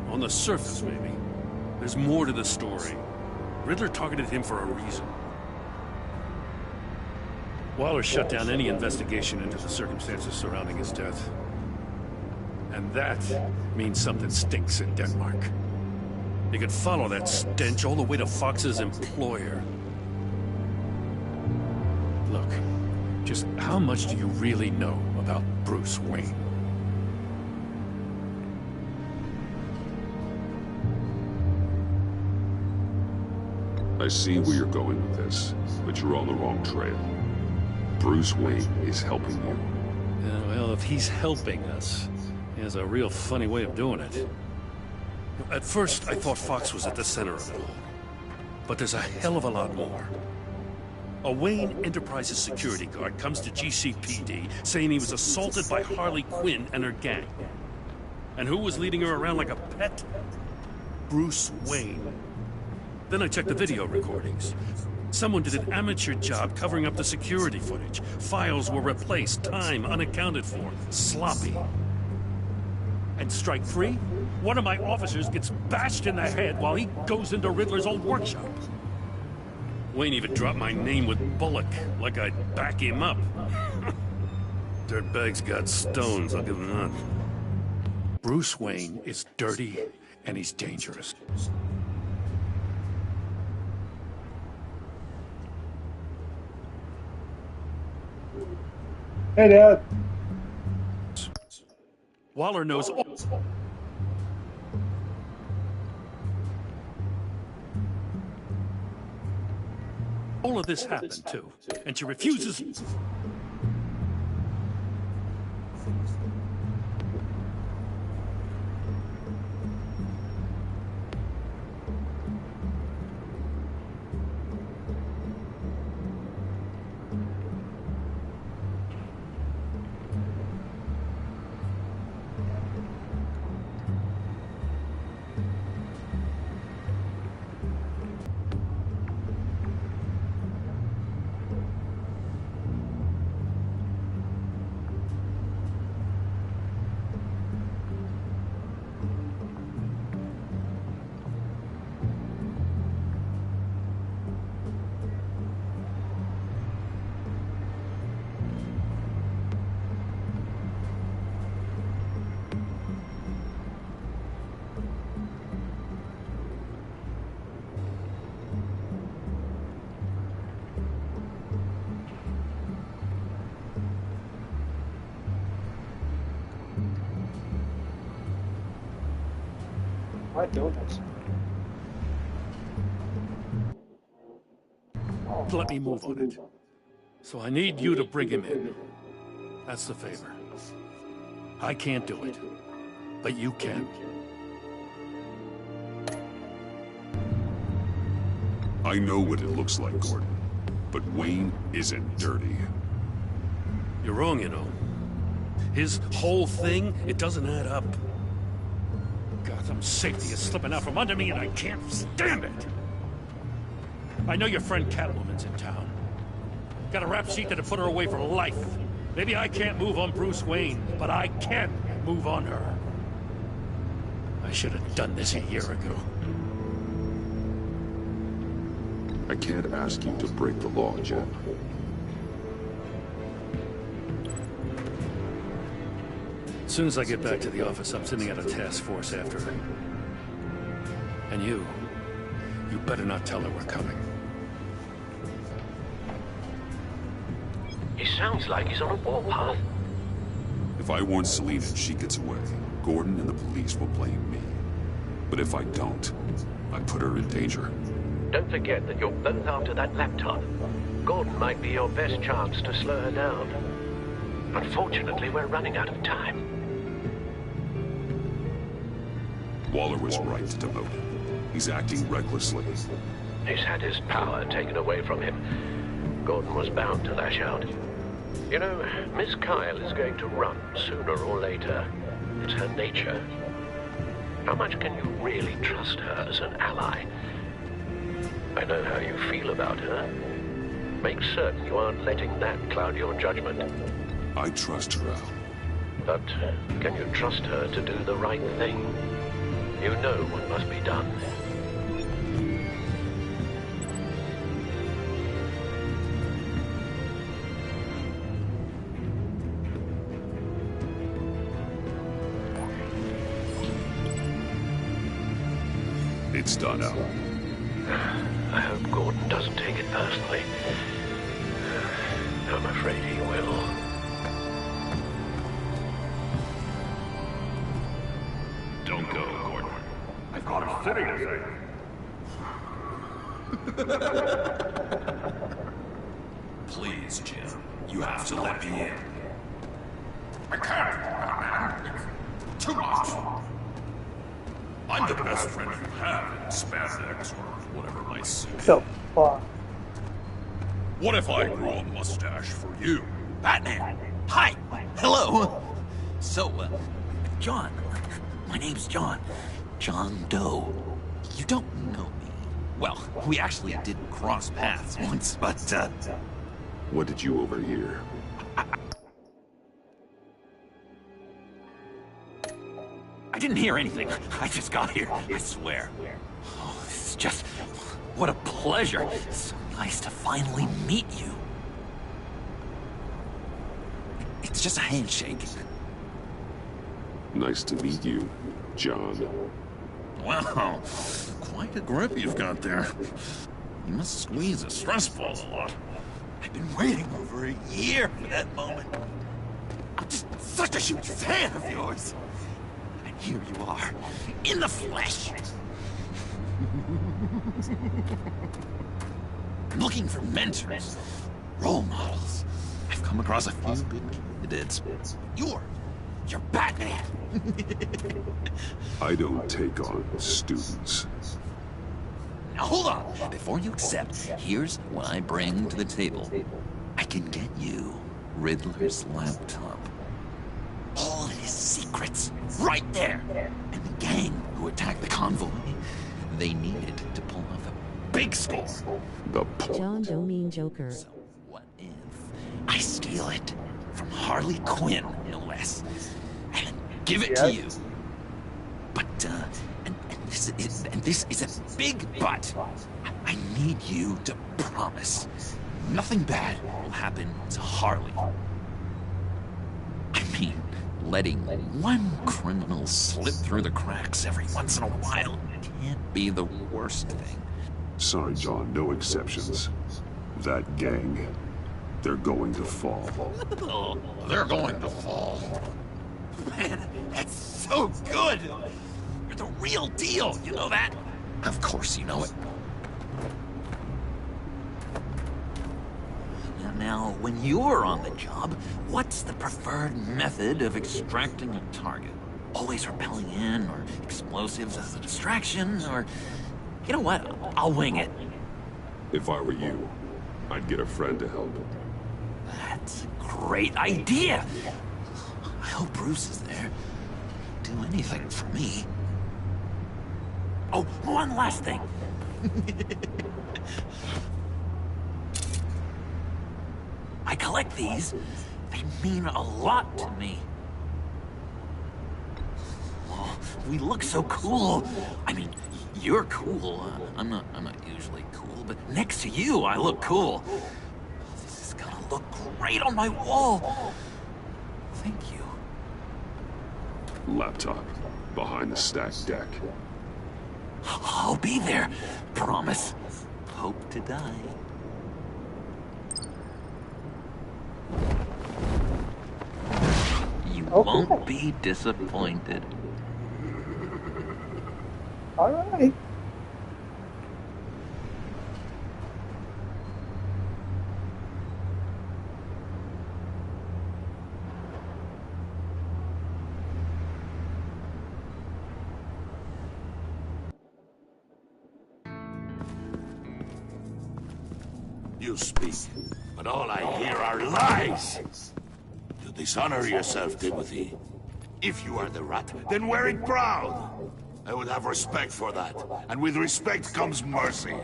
On the surface, maybe. There's more to the story. Riddler targeted him for a reason. Waller shut down any investigation into the circumstances surrounding his death. And that means something stinks in Denmark. You could follow that stench all the way to Fox's employer. Look, just how much do you really know about Bruce Wayne? I see where you're going with this, but you're on the wrong trail. Bruce Wayne is helping you. Yeah, well, if he's helping us, he has a real funny way of doing it. At first, I thought Fox was at the center of it all. But there's a hell of a lot more. A Wayne Enterprises security guard comes to GCPD saying he was assaulted by Harley Quinn and her gang. And who was leading her around like a pet? Bruce Wayne. Then I checked the video recordings. Someone did an amateur job covering up the security footage. Files were replaced, time unaccounted for, sloppy. And strike three? One of my officers gets bashed in the head while he goes into Riddler's old workshop. Wayne even dropped my name with Bullock, like I'd back him up. Dirtbag's got stones, I'll give him that. Bruce Wayne is dirty, and he's dangerous. Hey, Dad. Waller knows all of this happened, too. And she refuses... Why doing this? Let me move on it. So I need you to bring him in. That's the favor. I can't do it, but you can. I know what it looks like, Gordon. But Wayne isn't dirty. You're wrong, you know. His whole thing, it doesn't add up. Gotham's safety is slipping out from under me and I can't stand it! I know your friend Catwoman's in town. Got a rap sheet that'll put her away for life. Maybe I can't move on Bruce Wayne, but I can move on her. I should have done this a year ago. I can't ask you to break the law, Jen. As soon as I get back to the office, I'm sending out a task force after her. And you better not tell her we're coming. He sounds like he's on a warpath. If I warn Selina and she gets away, Gordon and the police will blame me. But if I don't, I put her in danger. Don't forget that you're both after that laptop. Gordon might be your best chance to slow her down. Unfortunately, we're running out of time. Waller was right to demote him. He's acting recklessly. He's had his power taken away from him. Gordon was bound to lash out. You know, Miss Kyle is going to run sooner or later. It's her nature. How much can you really trust her as an ally? I know how you feel about her. Make certain you aren't letting that cloud your judgment. I trust her, Al. But can you trust her to do the right thing? You know what must be done. It's done, Al. I hope Gordon doesn't take it personally. I'm afraid he will. Don't go, Gordon. I've got a city to save. Please, Jim. You have to let me in. I can't, Batman. It's too much. I'm the best friend you have in spandex or whatever my suit. So, what if I grew a mustache for you? Batman! Hi! Hello! So, John. My name's John. John Doe. You don't know me. Well, we actually did cross paths once, but, What did you overhear? I didn't hear anything. I just got here, I swear. Oh, this is just... what a pleasure. It's so nice to finally meet you. It's just a handshake. Nice to meet you, John. Wow, quite a grip you've got there. You must squeeze a stress ball a lot. I've been waiting over a year for that moment. I'm just such a huge fan of yours. And here you are, in the flesh. Looking for mentors, role models. I've come across a few good candidates. You're Batman. I don't take on students. Now hold on. Before you accept, here's what I bring to the table. I can get you Riddler's laptop. All his secrets, right there. And the gang who attacked the convoy, they needed to pull off a big score. John Doe mean Joker. So what if I steal it from Harley Quinn, no less, and give it to you? But, and this is a big but. I need you to promise nothing bad will happen to Harley. I mean, letting one criminal slip through the cracks every once in a while can't be the worst thing. Sorry, John, no exceptions. That gang, they're going to fall. Oh, they're going to fall. Man, that's so good! You're the real deal, you know that? Of course you know it. Now, when you're on the job, what's the preferred method of extracting a target? Always rappelling in, or explosives as a distraction, or... You know what? I'll wing it. If I were you, I'd get a friend to help. That's a great idea! I hope Bruce is there. Do anything for me. Oh, one last thing. I collect these. They mean a lot to me. Oh, we look so cool. I mean, you're cool. I'm not usually cool, but next to you, I look cool. This is gonna look great on my wall. Thank you. Laptop, behind the stacked deck. I'll be there. Promise. Hope to die. You won't be disappointed. All right. You speak, but all I hear are lies. You dishonor yourself, Timothy. If you are the rat, then wear it proud. I would have respect for that, and with respect comes mercy.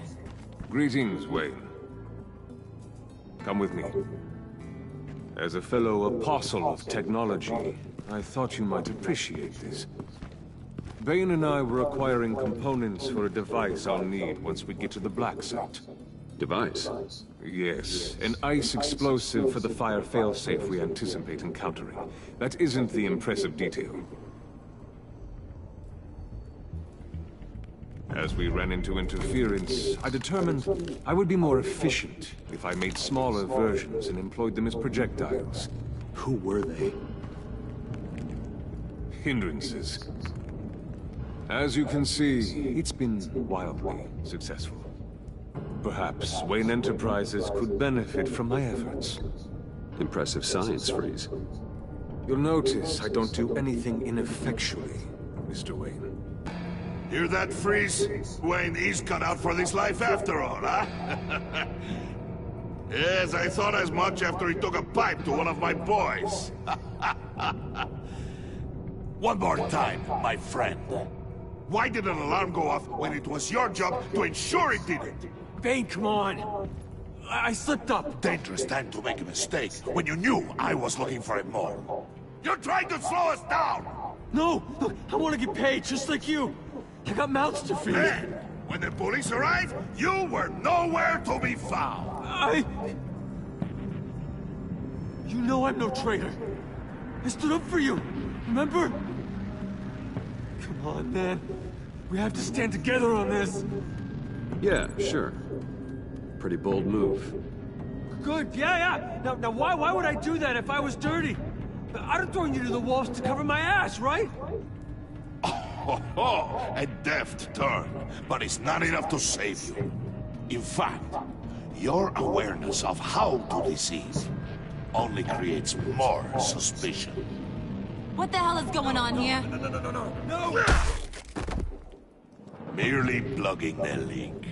Greetings, Wayne. Come with me. As a fellow apostle of technology, I thought you might appreciate this. Bane and I were acquiring components for a device I'll need once we get to the Black Site. Device? Yes, an ice explosive for the fire failsafe we anticipate encountering. That isn't the impressive detail. As we ran into interference, I determined I would be more efficient if I made smaller versions and employed them as projectiles. Who were they? Hindrances. As you can see, it's been wildly successful. Perhaps Wayne Enterprises could benefit from my efforts. Impressive science, Freeze. You'll notice I don't do anything ineffectually, Mr. Wayne. Hear that, Freeze? Wayne is cut out for this life after all, huh? Yes, I thought as much after he took a pipe to one of my boys. One more time, my friend. Why did an alarm go off when it was your job to ensure it didn't? Bane, come on! I slipped up! Dangerous time to make a mistake when you knew I was looking for it more. You're trying to slow us down! No! Look, I want to get paid, just like you! I got mouths to feed! Then, when the police arrived, you were nowhere to be found! You know I'm no traitor! I stood up for you, remember? Come on, man. We have to stand together on this! Yeah, sure. Pretty bold move. Good, yeah. Now why would I do that if I was dirty? I'd have thrown you to the wolves to cover my ass, right? A deft turn, but it's not enough to save you. In fact, your awareness of how to deceive only creates more suspicion. What the hell is going on here? No! Merely plugging the link.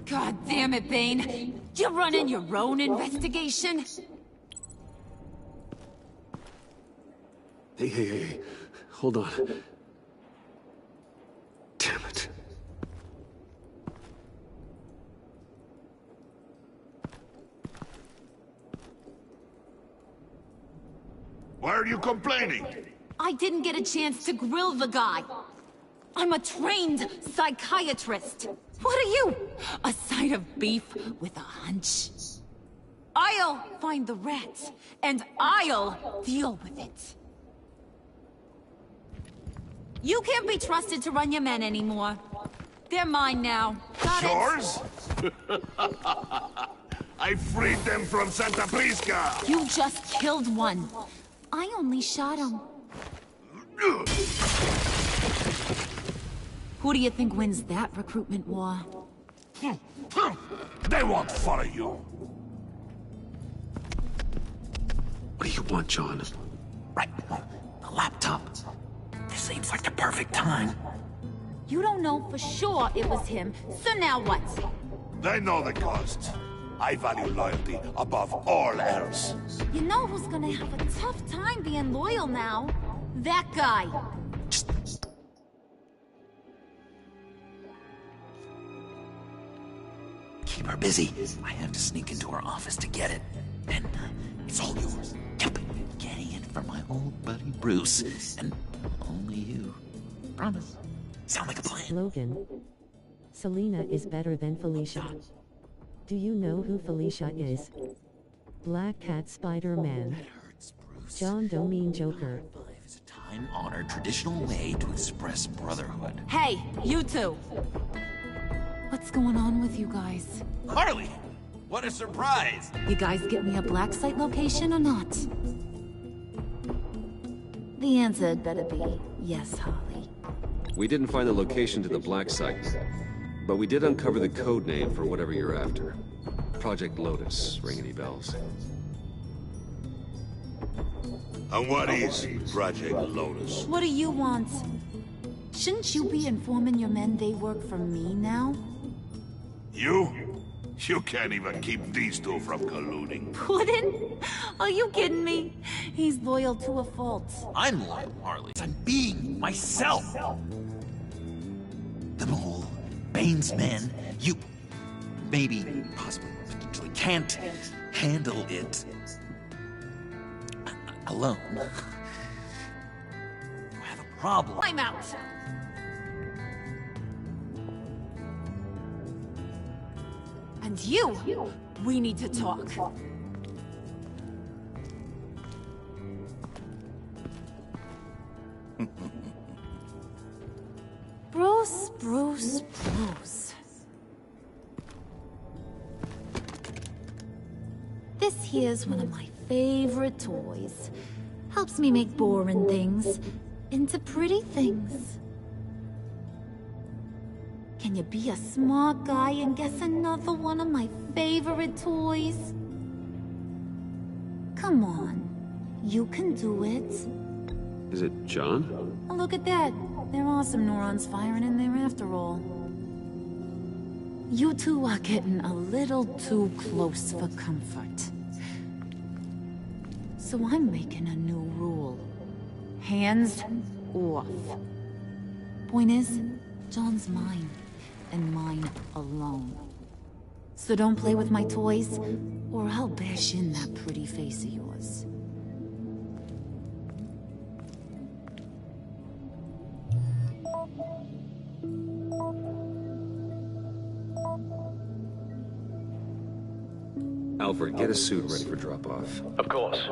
God damn it, Bane. You're running your own investigation? Hey. Hold on. Damn it. Why are you complaining? I didn't get a chance to grill the guy. I'm a trained psychiatrist. What are you? A side of beef with a hunch? I'll find the rat, and I'll deal with it. You can't be trusted to run your men anymore. They're mine now. Got it? Yours? I freed them from Santa Prisca! You just killed one. I only shot him. Who do you think wins that recruitment war? They won't follow you. What do you want, John? Right, the laptop. This seems like the perfect time. You don't know for sure it was him, so now what? They know the cost. I value loyalty above all else. You know who's gonna have a tough time being loyal now? That guy. Keep her busy. I have to sneak into her office to get it. Then it's all yours. Yep. Getting it from my old buddy Bruce. And only you. Promise. Sound like a plan. Logan. Selina is better than Felicia. Do you know who Felicia is? Black Cat Spider-Man. John Doe mean Joker. It's a time-honored traditional way to express brotherhood. Hey, you two. What's going on with you guys? Harley! What a surprise! You guys get me a black site location or not? The answer had better be yes, Harley. We didn't find the location to the black site, but we did uncover the code name for whatever you're after. Project Lotus. Ring any bells? And what is Project Lotus? What do you want? Shouldn't you be informing your men they work for me now? You? You can't even keep these two from colluding. Puddin'? Are you kidding me? He's loyal to a fault. I'm loyal, Harley. I'm being myself. The mole, Bane's men, you maybe, possibly, potentially can't handle it alone. You have a problem. I'm out. And you, we need to talk. Bruce. This here's one of my favorite toys. Helps me make boring things into pretty things. Can you be a smart guy and guess another one of my favorite toys? Come on. You can do it. Is it John? Oh, look at that. There are some neurons firing in there after all. You two are getting a little too close for comfort. So I'm making a new rule. Hands off. Point is, John's mine, and mine alone. So don't play with my toys, or I'll bash in that pretty face of yours. Alfred, get a suit ready for drop-off. Of course.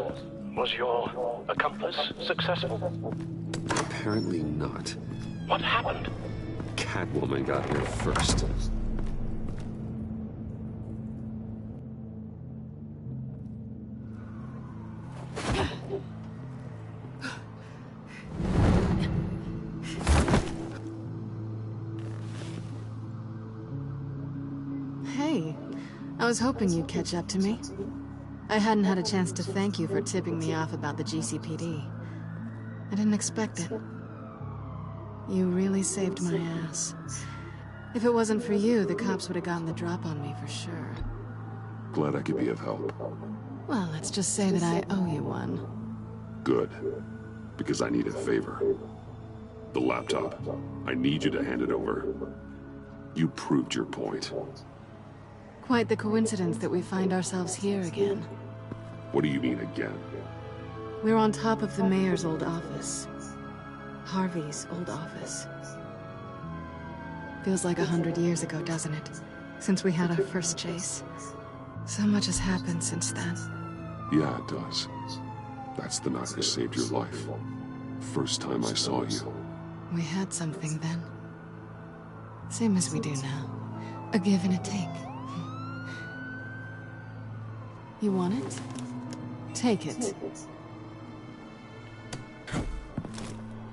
Was your accomplice successful? Apparently not. What happened? Catwoman got here first. Hey, I was hoping you'd catch up to me. I hadn't had a chance to thank you for tipping me off about the GCPD. I didn't expect it. You really saved my ass. If it wasn't for you, the cops would have gotten the drop on me for sure. Glad I could be of help. Well, let's just say that I owe you one. Good. Because I need a favor. The laptop. I need you to hand it over. You proved your point. Quite the coincidence that we find ourselves here again. What do you mean again? We're on top of the mayor's old office. Harvey's old office. Feels like 100 years ago, doesn't it? Since we had our first chase. So much has happened since then. Yeah, it does. That's the night I saved your life. First time I saw you. We had something then. Same as we do now. A give and a take. You want it? Take it.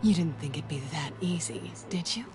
You didn't think it'd be that easy, did you?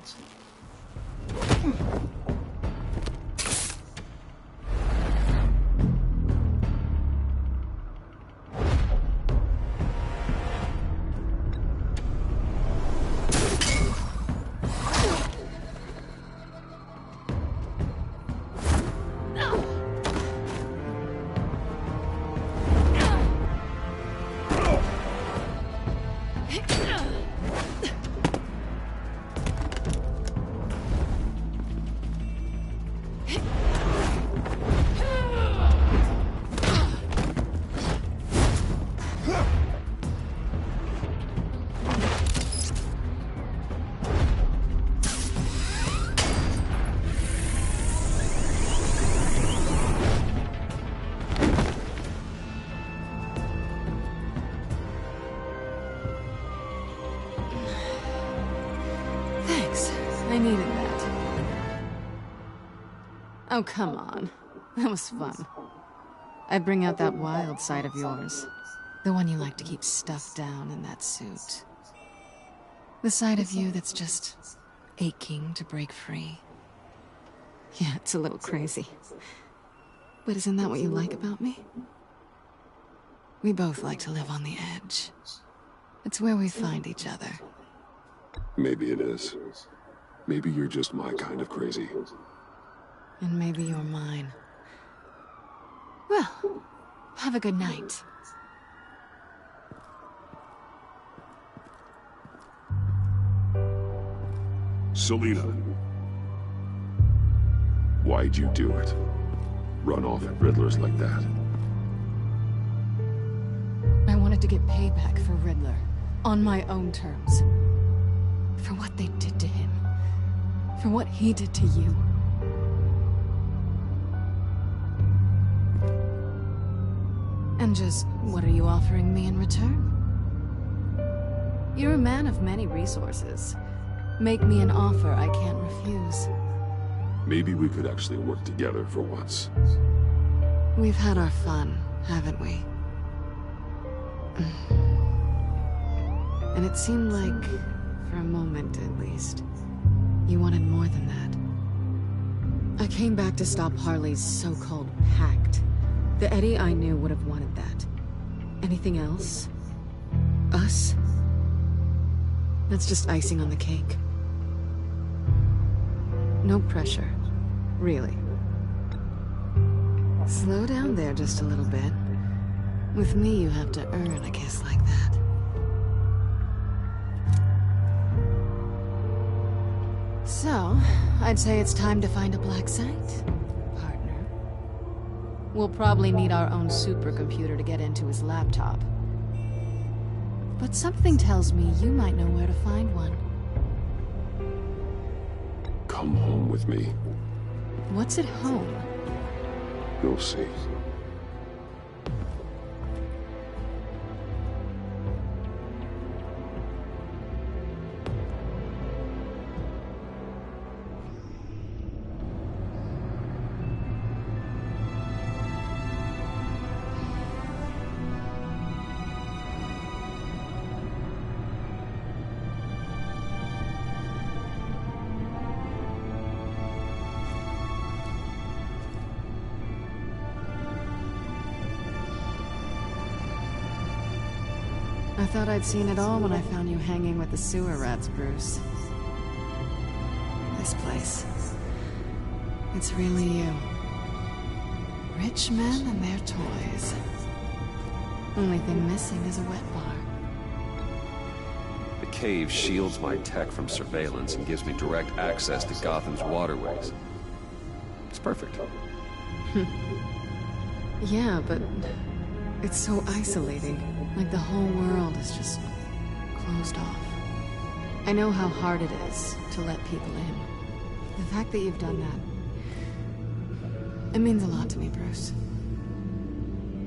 I needed that. Oh, come on. That was fun. I bring out that wild side of yours. The one you like to keep stuffed down in that suit. The side of you that's just aching to break free. Yeah, it's a little crazy. But isn't that what you like about me? We both like to live on the edge. It's where we find each other. Maybe it is. Maybe you're just my kind of crazy. And maybe you're mine. Well, have a good night. Selina. Why'd you do it? Run off at Riddlers like that? I wanted to get payback for Riddler. On my own terms. For what they did to him. For what he did to you. And just, what are you offering me in return? You're a man of many resources. Make me an offer I can't refuse. Maybe we could actually work together for once. We've had our fun, haven't we? And it seemed like, for a moment at least, you wanted more than that. I came back to stop Harley's so-called pact. The Eddie I knew would have wanted that. Anything else? Us? That's just icing on the cake. No pressure. Really. Slow down there just a little bit. With me, you have to earn a kiss like that. So, I'd say it's time to find a black site, partner. We'll probably need our own supercomputer to get into his laptop. But something tells me you might know where to find one. Come home with me. What's at home? You'll see. I thought I'd seen it all when I found you hanging with the sewer rats, Bruce. This place. It's really you. Rich men and their toys. Only thing missing is a wet bar. The cave shields my tech from surveillance and gives me direct access to Gotham's waterways. It's perfect. Yeah, but it's so isolating. Like the whole world is just closed off. I know how hard it is to let people in. The fact that you've done that, it means a lot to me, Bruce.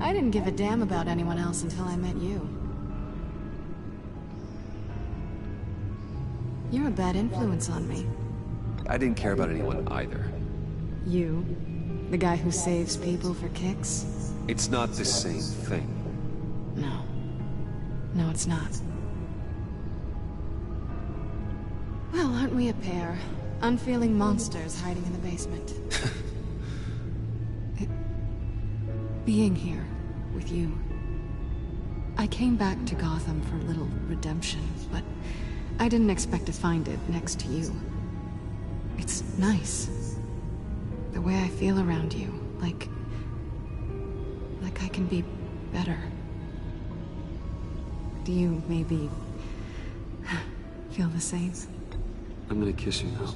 I didn't give a damn about anyone else until I met you. You're a bad influence on me. I didn't care about anyone either. You? The guy who saves people for kicks? It's not the same thing. No. No, it's not. Well, aren't we a pair? Unfeeling monsters hiding in the basement. Being here with you. I came back to Gotham for a little redemption, but I didn't expect to find it next to you. It's nice. The way I feel around you, like I can be better. Do you maybe feel the same? I'm gonna kiss you now.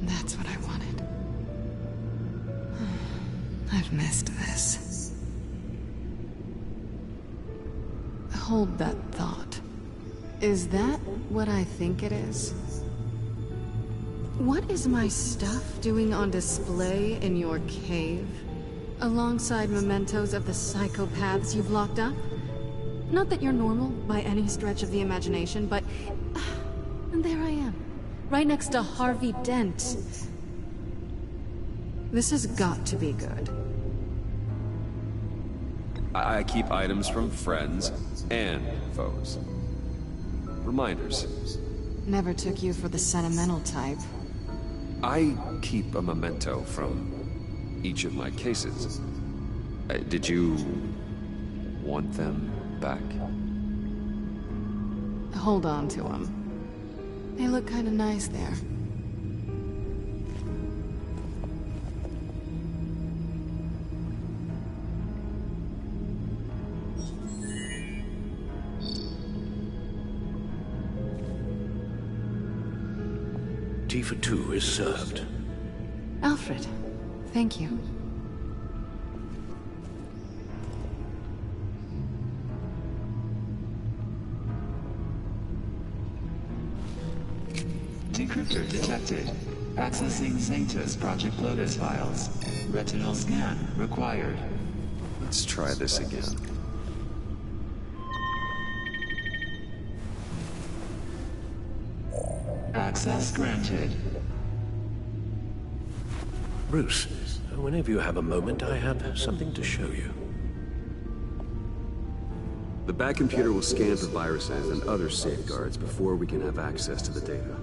That's what I wanted. I've missed this. Hold that thought. Is that what I think it is? What is my stuff doing on display in your cave? Alongside mementos of the psychopaths you've locked up? Not that you're normal by any stretch of the imagination, but... and there I am, right next to Harvey Dent. This has got to be good. I keep items from friends and foes. Reminders. Never took you for the sentimental type. I keep a memento from each of my cases. Did you want them back? Hold on to them. They look kind of nice there. Tea for two is served. Alfred, thank you. Decryptor detected. Accessing Sanctus Project Lotus files. Retinal scan required. Let's try this again. Access granted. Bruce, whenever you have a moment, I have something to show you. The Bat computer will scan for viruses and other safeguards before we can have access to the data.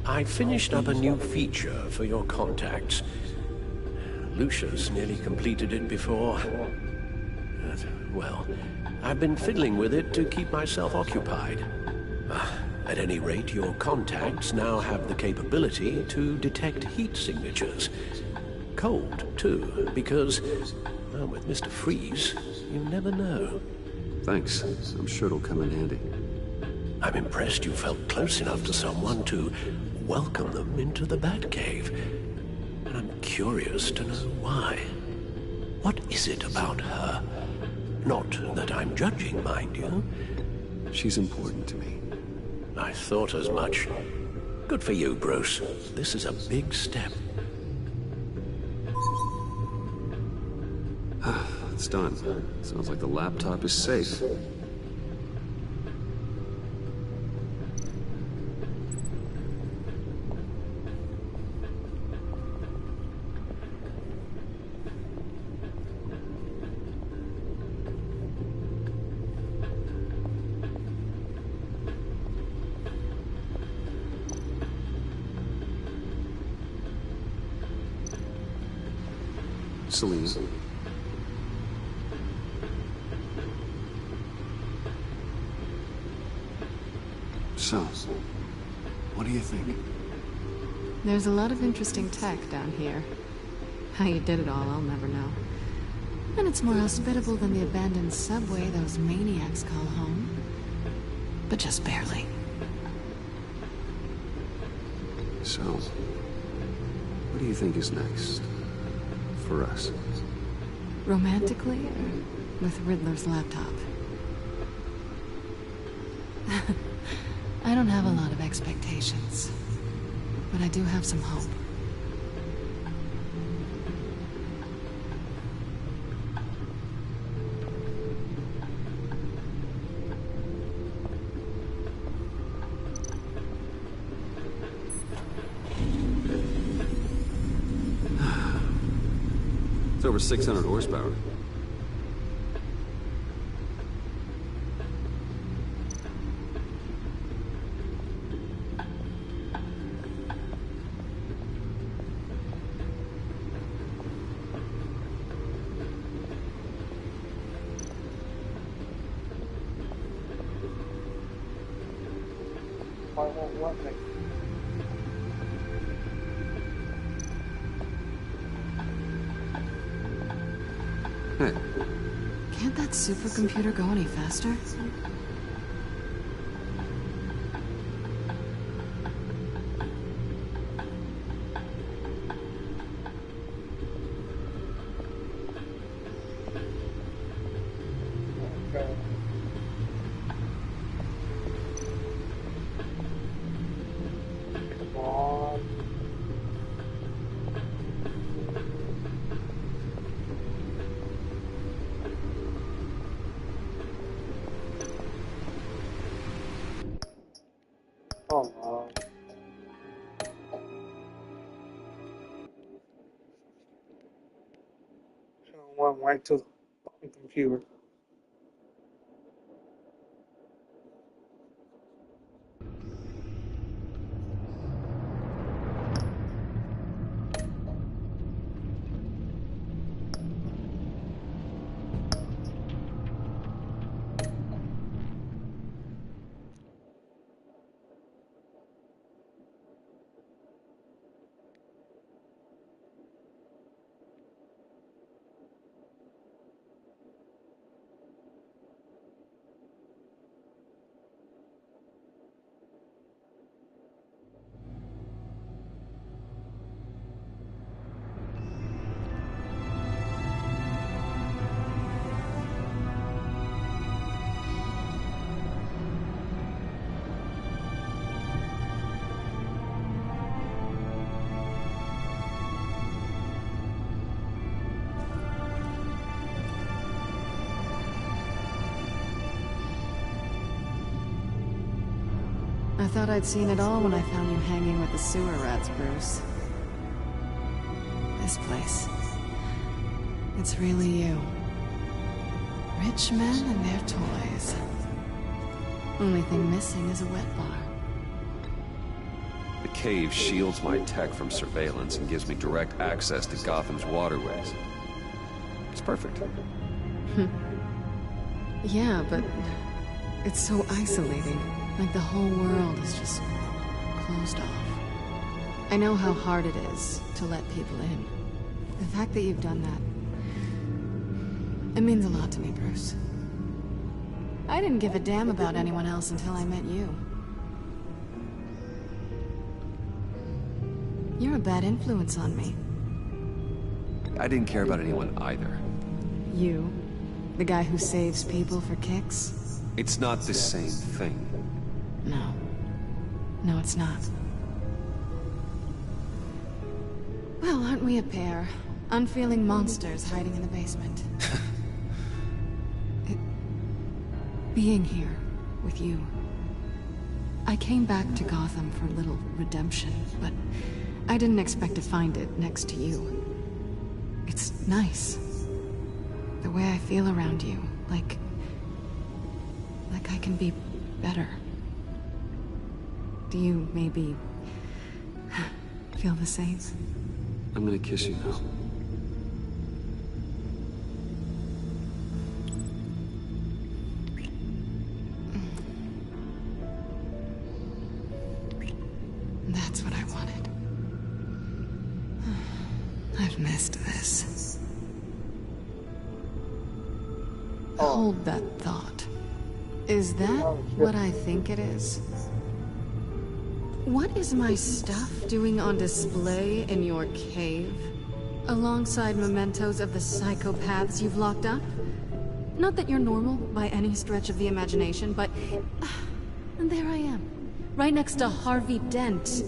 I finished up a new feature for your contacts. Lucia's nearly completed it before. Well, I've been fiddling with it to keep myself occupied. At any rate, your contacts now have the capability to detect heat signatures. Cold, too, because, well, with Mr. Freeze, you never know. Thanks. I'm sure it'll come in handy. I'm impressed you felt close enough to someone to welcome them into the Batcave. And I'm curious to know why. What is it about her? Not that I'm judging, mind you. She's important to me. I thought as much. Good for you, Bruce. This is a big step. It's done. Sounds like the laptop is safe. Selina. So, what do you think? There's a lot of interesting tech down here. How you did it all, I'll never know. And it's more hospitable than the abandoned subway those maniacs call home. But just barely. So, what do you think is next? For us? Romantically, or with Riddler's laptop? I don't have a lot of expectations, but I do have some hope. It's over 600 horsepower. Hey. Can't that supercomputer go any faster? Went right to the fucking computer. thought I'd seen it all when I found you hanging with the sewer rats, Bruce. This place. It's really you. Rich men and their toys. Only thing missing is a wet bar. The cave shields my tech from surveillance and gives me direct access to Gotham's waterways. It's perfect. Yeah, but it's so isolating. Like the whole world is just closed off. I know how hard it is to let people in. The fact that you've done that, it means a lot to me, Bruce. I didn't give a damn about anyone else until I met you. You're a bad influence on me. I didn't care about anyone either. You? The guy who saves people for kicks? It's not the same thing. No. No, it's not. Well, aren't we a pair? Unfeeling monsters hiding in the basement. Being here with you. I came back to Gotham for a little redemption, but I didn't expect to find it next to you. It's nice. The way I feel around you, like I can be better. Do you maybe feel the same? I'm gonna kiss you now. That's what I wanted. I've missed this. Hold that thought. Is that what I think it is? What is my stuff doing on display in your cave? Alongside mementos of the psychopaths you've locked up? Not that you're normal by any stretch of the imagination, but... and there I am. Right next to Harvey Dent.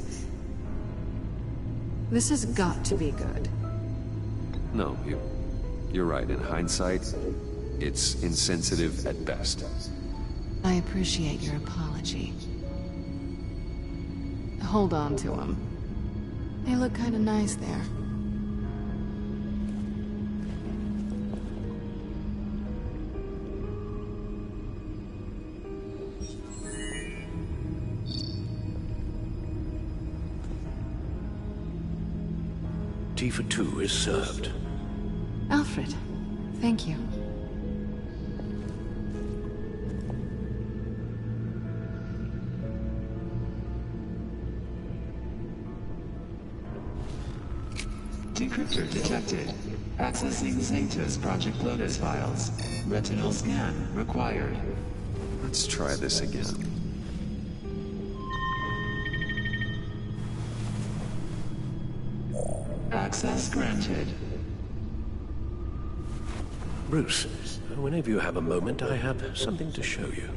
This has got to be good. No, you're right. In hindsight, it's insensitive at best. I appreciate your apology. Hold on to them. They look kind of nice there. Tea for two is served. Alfred, thank you. Decryptor detected. Accessing Zeta's Project Lotus files. Retinal scan required. Let's try this again. Access granted. Bruce, whenever you have a moment, I have something to show you.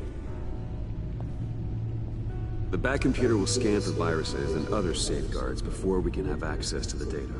The back computer will scan for viruses and other safeguards before we can have access to the data.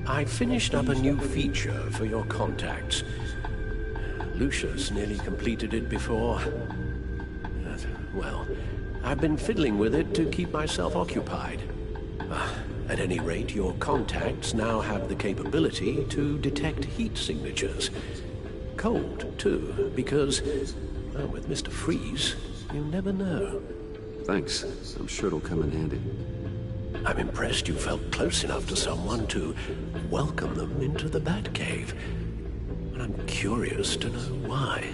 I finished up a new feature for your contacts. Lucius nearly completed it before. Well, I've been fiddling with it to keep myself occupied. At any rate, your contacts now have the capability to detect heat signatures. Cold, too, because Well, with Mr. Freeze, you never know. Thanks. I'm sure it'll come in handy. I'm impressed you felt close enough to someone to welcome them into the Batcave. And I'm curious to know why.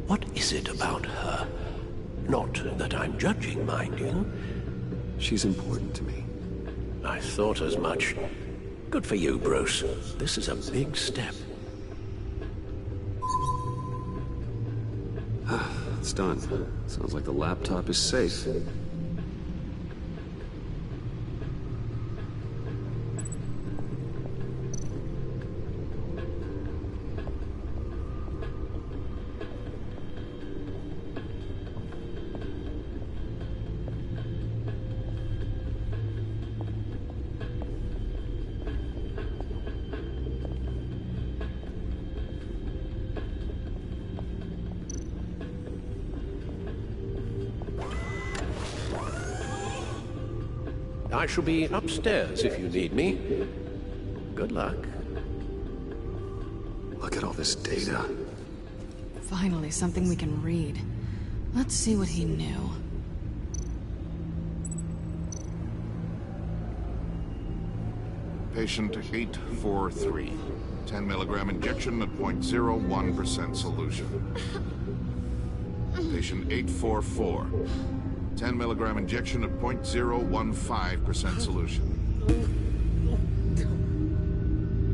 What is it about her? Not that I'm judging, mind you. She's important to me. I thought as much. Good for you, Bruce. This is a big step. It's done. Sounds like the laptop is safe. I shall be upstairs if you need me. Good luck. Look at all this data. Finally, something we can read. Let's see what he knew. Patient 843. 10 milligram injection at 0.01% solution. Patient 844. 10 milligram injection at 0.015% solution.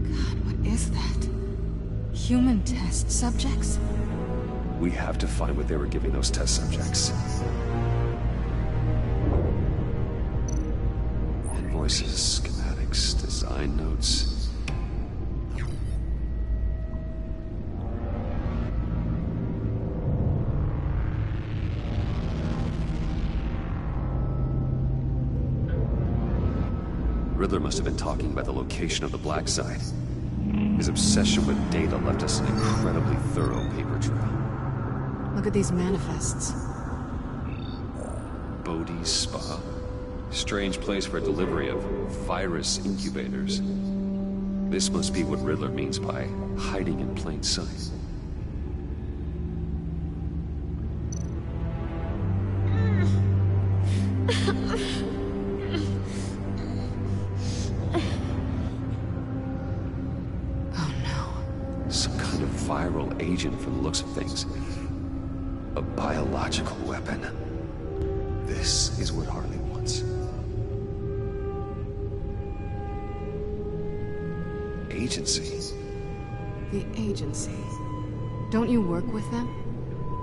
God, what is that? Human test subjects? We have to find what they were giving those test subjects. Invoices, schematics, design notes. Riddler must have been talking about the location of the black site. His obsession with data left us an incredibly thorough paper trail. Look at these manifests. Bodhi's Spa? Strange place for delivery of virus incubators. This must be what Riddler means by hiding in plain sight. Agent from the looks of things. A biological weapon. This is what Harley wants. Agency. The agency. Don't you work with them?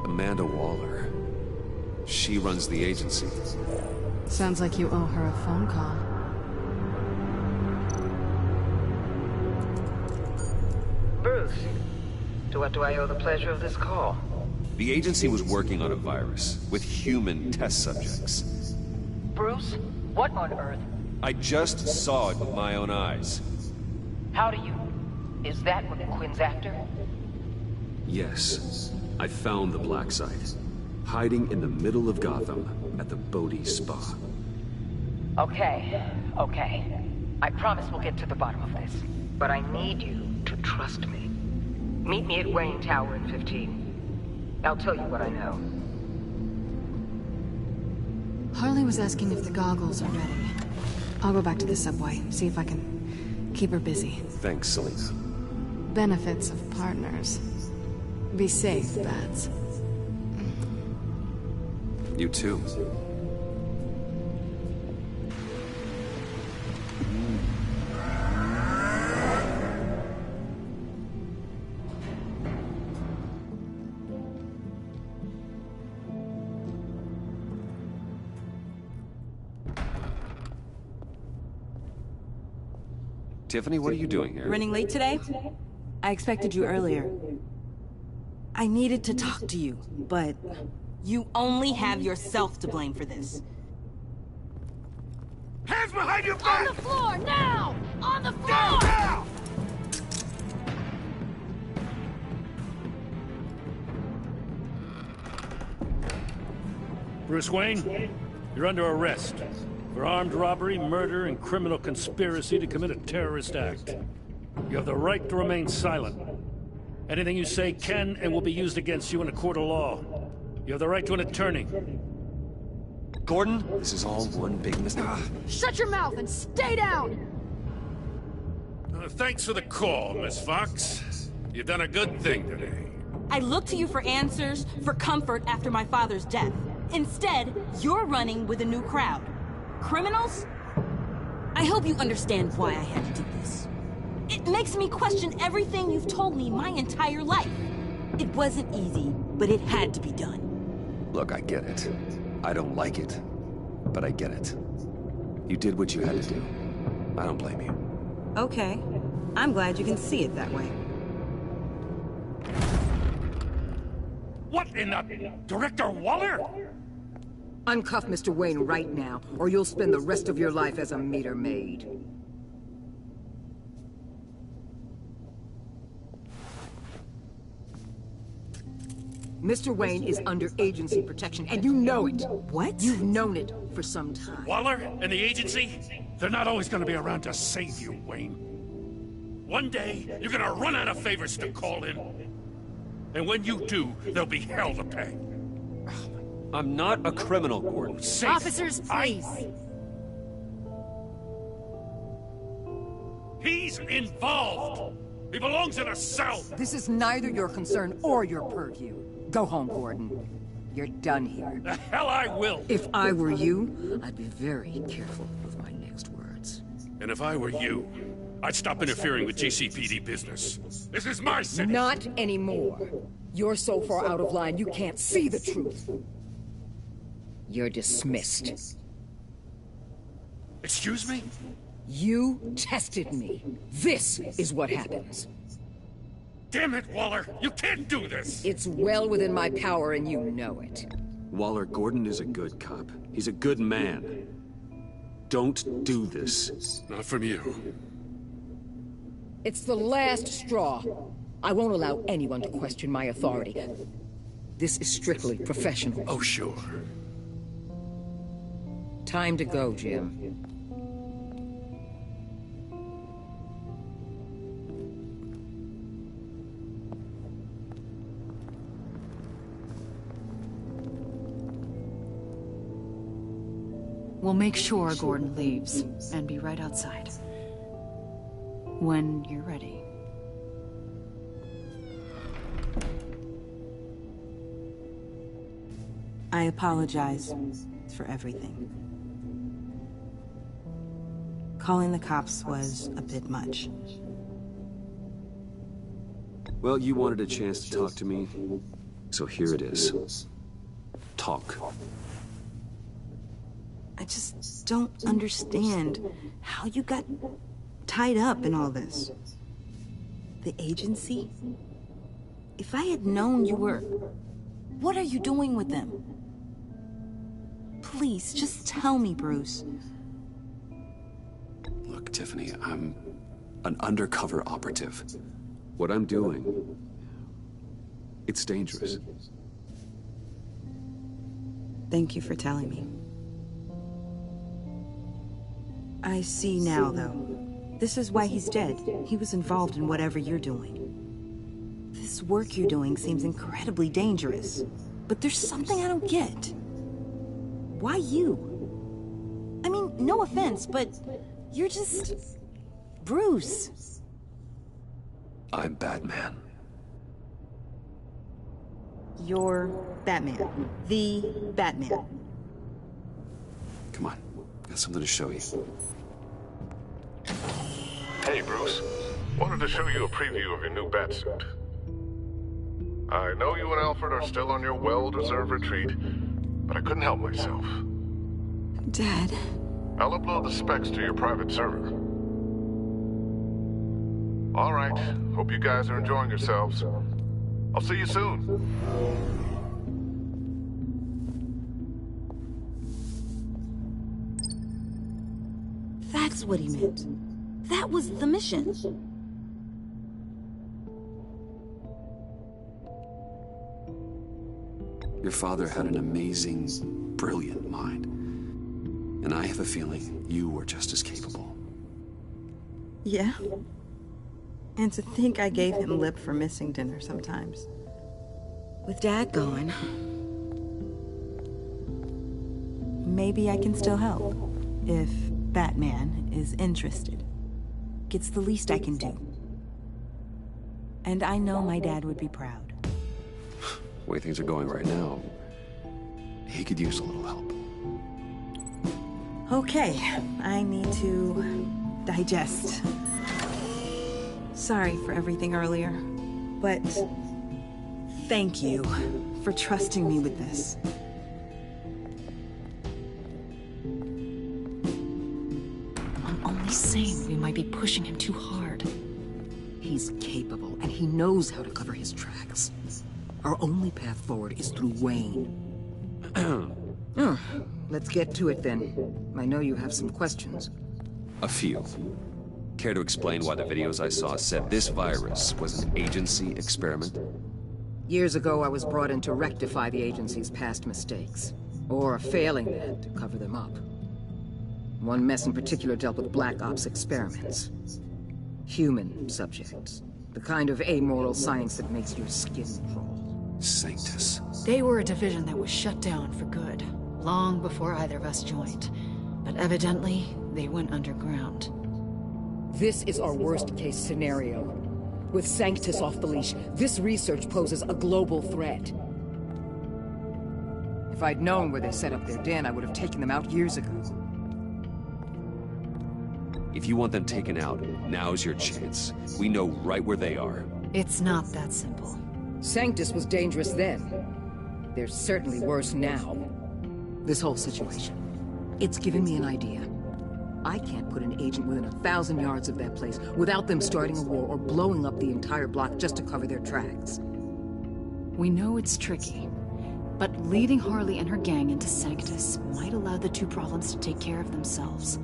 Amanda Waller. She runs the agency. Sounds like you owe her a phone call. Bruce. To what do I owe the pleasure of this call? The agency was working on a virus with human test subjects. Bruce? What on earth? I just saw it with my own eyes. How do you... Is that what Quinn's after? Yes. I found the black site. Hiding in the middle of Gotham at the Bodhi Spa. Okay. I promise we'll get to the bottom of this. But I need you to trust me. Meet me at Wayne Tower in 15. I'll tell you what I know. Harley was asking if the goggles are ready. I'll go back to the subway, see if I can keep her busy. Thanks, Selina. Benefits of partners. Be safe, Bats. You too. Tiffany, what are you doing here? Running late today? I expected you earlier. I needed to talk to you, but you only have yourself to blame for this. Hands behind your back! On the floor, now! On the floor! Down, now! Bruce Wayne, you're under arrest for armed robbery, murder, and criminal conspiracy to commit a terrorist act. You have the right to remain silent. Anything you say can and will be used against you in a court of law. You have the right to an attorney. Gordon? This is all one big mistake. Shut your mouth and stay down! Thanks for the call, Miss Fox. You've done a good thing today. I look to you for answers, for comfort after my father's death. Instead, you're running with a new crowd. Criminals? I hope you understand why I had to do this. It makes me question everything you've told me my entire life. It wasn't easy, but it had to be done. Look, I get it. I don't like it, but I get it. You did what you had to do. I don't blame you. Okay. I'm glad you can see it that way. What in the... Director Waller? Uncuff Mr. Wayne right now, or you'll spend the rest of your life as a meter maid. Mr. Wayne is under agency protection, and you know it. What? You've known it for some time. Waller and the agency? They're not always gonna be around to save you, Wayne. One day, you're gonna run out of favors to call in. And when you do, there'll be hell to pay. I'm not a criminal, Gordon. Safe. Officers, please. He's involved! He belongs in a cell! This is neither your concern or your purview. Go home, Gordon. You're done here. The hell I will! If I were you, I'd be very careful with my next words. And if I were you, I'd stop interfering with GCPD business. This is my city! Not anymore. You're so far out of line, you can't see the truth. You're dismissed. Excuse me? You tested me. This is what happens. Damn it, Waller! You can't do this! It's well within my power and you know it. Waller, Gordon is a good cop. He's a good man. Don't do this. Not from you. It's the last straw. I won't allow anyone to question my authority. This is strictly professional. Oh, sure. Time to go, Jim. We'll make sure Gordon leaves, and be right outside. When you're ready. I apologize for everything. Calling the cops was a bit much. Well, you wanted a chance to talk to me, so here it is. Talk. I just don't understand how you got tied up in all this. The agency? If I had known you were... What are you doing with them? Please, just tell me, Bruce. Look, Tiffany, I'm an undercover operative. What I'm doing, it's dangerous. Thank you for telling me. I see now, though. This is why he's dead. He was involved in whatever you're doing. This work you're doing seems incredibly dangerous. But there's something I don't get. Why you? I mean, no offense, but you're just... Bruce. I'm Batman. You're Batman. The Batman. Come on, got something to show you. Hey, Bruce. Wanted to show you a preview of your new Batsuit. I know you and Alfred are still on your well-deserved retreat, but I couldn't help myself. Dad. I'll upload the specs to your private server. All right. Hope you guys are enjoying yourselves. I'll see you soon. That's what he meant. That was the mission. Your father had an amazing, brilliant mind. And I have a feeling you were just as capable. Yeah? And to think I gave him lip for missing dinner sometimes. With Dad gone, maybe I can still help. If Batman is interested. It's the least I can do. And I know my dad would be proud. The way things are going right now, he could use a little help. Okay, I need to digest. Sorry for everything earlier, but thank you for trusting me with this. I'm only saying we might be pushing him too hard. He's capable, and he knows how to cover his tracks. Our only path forward is through Wayne. Let's get to it then. I know you have some questions. A few. Care to explain why the videos I saw said this virus was an agency experiment? Years ago, I was brought in to rectify the agency's past mistakes. Or failing that, to cover them up. One mess in particular dealt with Black Ops experiments. Human subjects. The kind of amoral science that makes your skin crawl. Sanctus. They were a division that was shut down for good, long before either of us joined. But evidently, they went underground. This is our worst-case scenario. With Sanctus off the leash, this research poses a global threat. If I'd known where they set up their den, I would have taken them out years ago. If you want them taken out, now's your chance. We know right where they are. It's not that simple. Sanctus was dangerous then. They're certainly worse now. This whole situation, it's given me an idea. I can't put an agent within 1,000 yards of that place without them starting a war or blowing up the entire block just to cover their tracks. We know it's tricky, but leading Harley and her gang into Sanctus might allow the two problems to take care of themselves.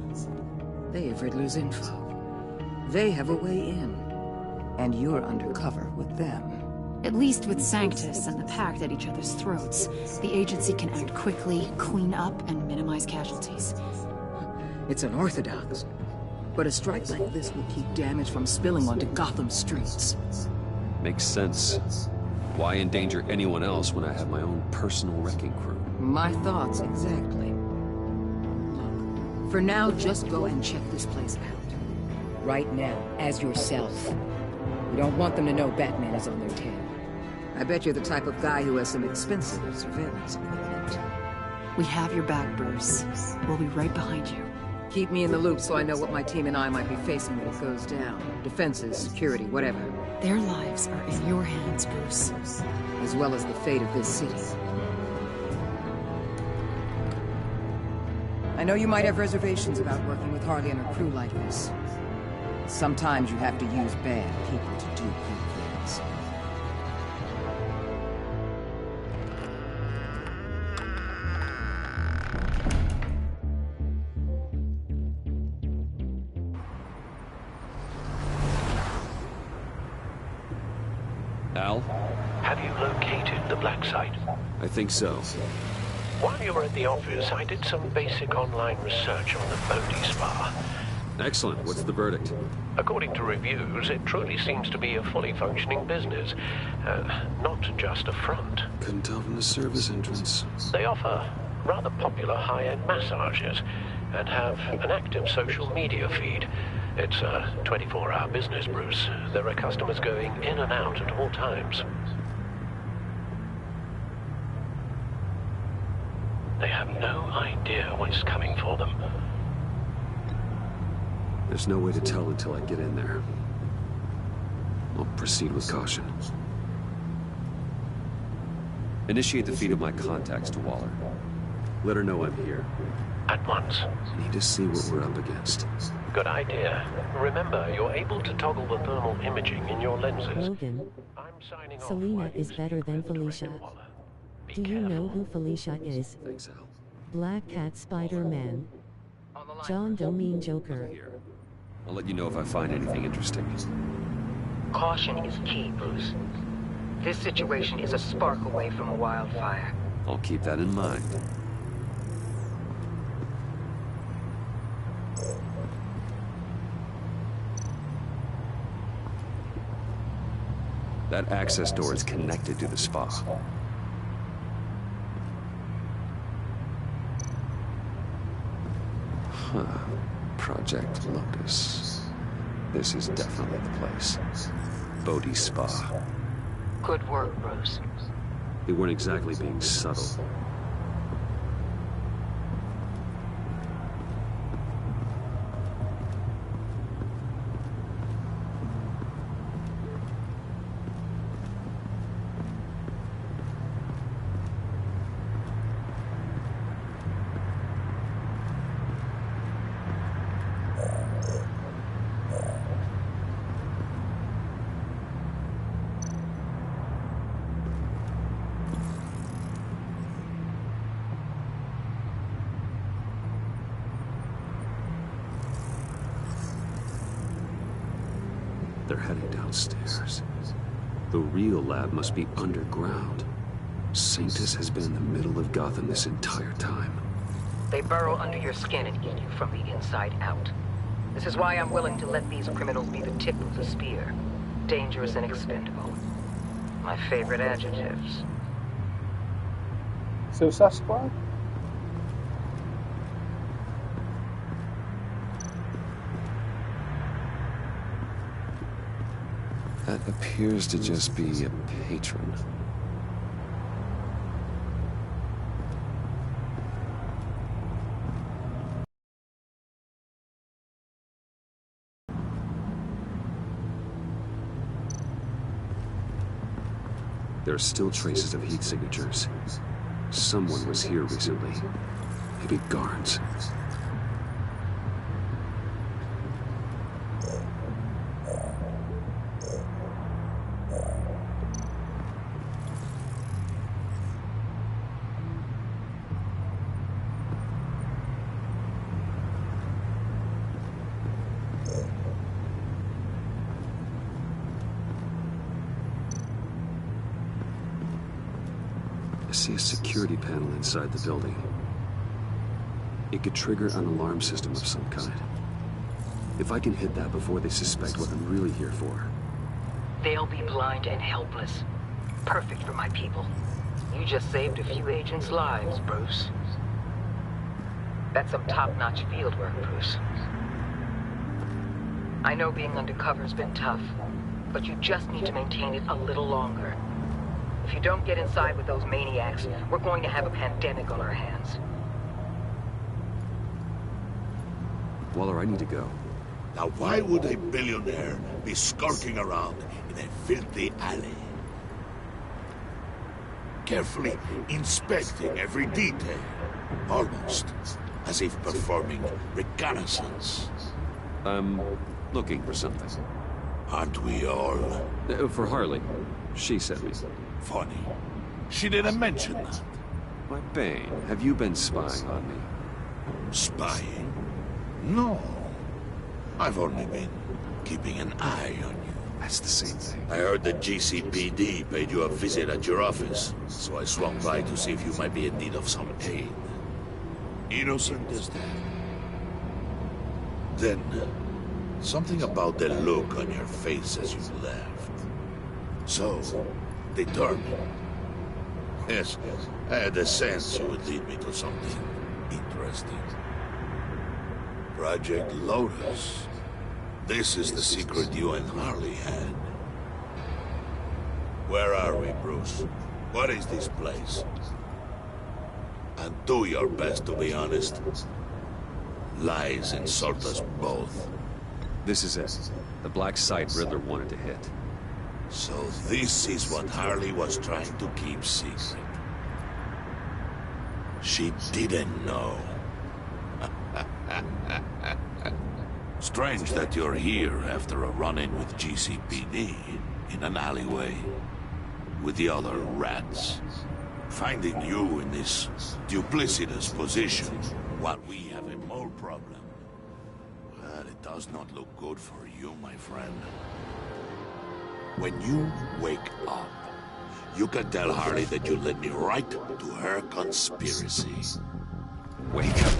They have Riddler's info. They have a way in. And you're undercover with them. At least with Sanctus and the Pact at each other's throats, the agency can act quickly, clean up, and minimize casualties. It's unorthodox. But a strike like this will keep damage from spilling onto Gotham streets. Makes sense. Why endanger anyone else when I have my own personal wrecking crew? My thoughts, exactly. Look, for now, just go and check this place out. Right now, as yourself. We don't want them to know Batman is on their tail. I bet you're the type of guy who has some expensive surveillance equipment. We have your back, Bruce. We'll be right behind you. Keep me in the loop so I know what my team and I might be facing when it goes down. Defenses, security, whatever. Their lives are in your hands, Bruce. As well as the fate of this city. I know you might have reservations about working with Harley and her crew like this. Sometimes you have to use bad people to do good things. Al? Have you located the black site? I think so. While you were at the office, I did some basic online research on the Bodhi Spa. Excellent. What's the verdict? According to reviews, it truly seems to be a fully functioning business. Not just a front. Couldn't tell from the service entrance. They offer rather popular high-end massages and have an active social media feed. It's a 24-hour business, Bruce. There are customers going in and out at all times. They have no idea what's coming for them. There's no way to tell until I get in there. I'll proceed with caution. Initiate the feed of my contacts to Waller. Let her know I'm here. At once. Need to see what we're up against. Good idea. Remember, you're able to toggle the thermal imaging in your lenses. Logan, Selina is better than Felicia. Do you know who Felicia is? Thanks, Al. Black Cat Spider-Man. John Doe mean Joker. I'll let you know if I find anything interesting. Caution is key, Bruce. This situation is a spark away from a wildfire. I'll keep that in mind. That access door is connected to the spa. Huh. Project Lotus. This is definitely the place. Bodhi Spa. Good work, Bruce. They weren't exactly being subtle. They're heading downstairs. The real lab must be underground. Sanctus has been in the middle of Gotham this entire time. They burrow under your skin and eat you from the inside out. This is why I'm willing to let these criminals be the tip of the spear. Dangerous and expendable. My favorite adjectives. Suicide Squad? That appears to just be a patron. There are still traces of heat signatures. Someone was here recently. Maybe guards. I see a security panel inside the building. It could trigger an alarm system of some kind. If I can hit that before they suspect what I'm really here for. They'll be blind and helpless. Perfect for my people. You just saved a few agents' lives, Bruce. That's some top-notch field work, Bruce. I know being undercover's been tough, but you just need to maintain it a little longer. If you don't get inside with those maniacs, we're going to have a pandemic on our hands. Waller, I need to go. Now why would a billionaire be skulking around in a filthy alley? Carefully inspecting every detail, almost as if performing reconnaissance. I'm looking for something. Aren't we all? For Harley. She sent me. Funny. She didn't mention that. Why, Bane, have you been spying on me? Spying? No. I've only been keeping an eye on you. That's the same thing. I heard the GCPD paid you a visit at your office, so I swung by to see if you might be in need of some aid. Innocent as that. Then, something about the look on your face as you left. So, determined. Yes, I had a sense you would lead me to something interesting. Project Lotus. This is the secret you and Harley had. Where are we, Bruce? What is this place? And do your best to be honest. Lies insult us both. This is it. The black site Riddler wanted to hit. So this is what Harley was trying to keep secret. She didn't know. Strange that you're here after a run-in with GCPD in an alleyway with the other rats. Finding you in this duplicitous position while we have a mole problem. Well, it does not look good for you, my friend. When you wake up, you can tell Harley that you led me right to her conspiracy. Wake up.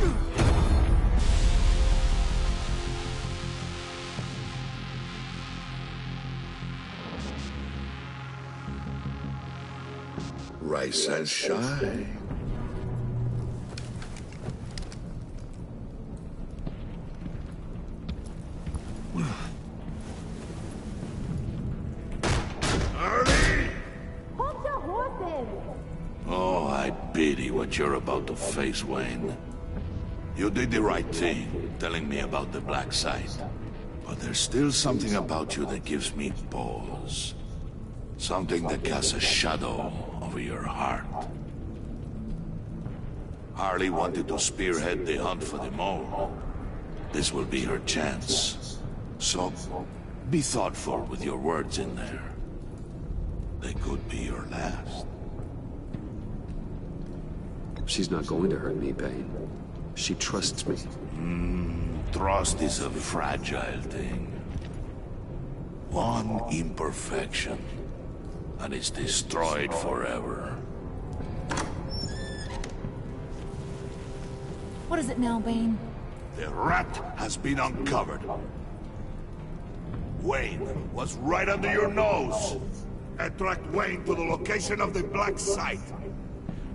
Rise and shine. what you're about to face, Wayne. You did the right thing, telling me about the black site. But there's still something about you that gives me pause. Something that casts a shadow over your heart. Harley wanted to spearhead the hunt for the mole. This will be her chance. So, be thoughtful with your words in there. They could be your last. She's not going to hurt me, Bane. She trusts me. Trust is a fragile thing. One imperfection, and it's destroyed forever. What is it now, Bane? The rat has been uncovered. Wayne was right under your nose. I tracked Wayne to the location of the black site.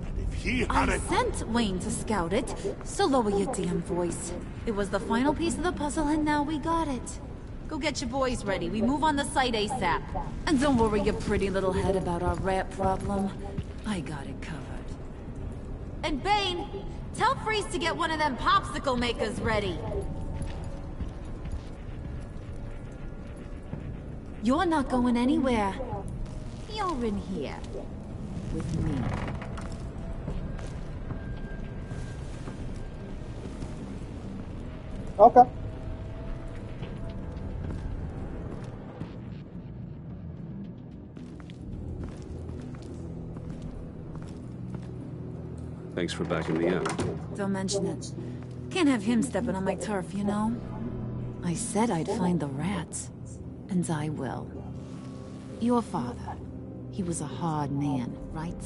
And if he had I sent Wayne to scout it, so lower your damn voice. It was the final piece of the puzzle, and now we got it. Go get your boys ready. We move on the site ASAP. And don't worry your pretty little head about our rat problem. I got it covered. And Bane, tell Freeze to get one of them popsicle makers ready. You're not going anywhere. You're in here. With me. Okay. Thanks for backing me up. Don't mention it. Can't have him stepping on my turf, you know? I said I'd find the rats. And I will. Your father. He was a hard man, right?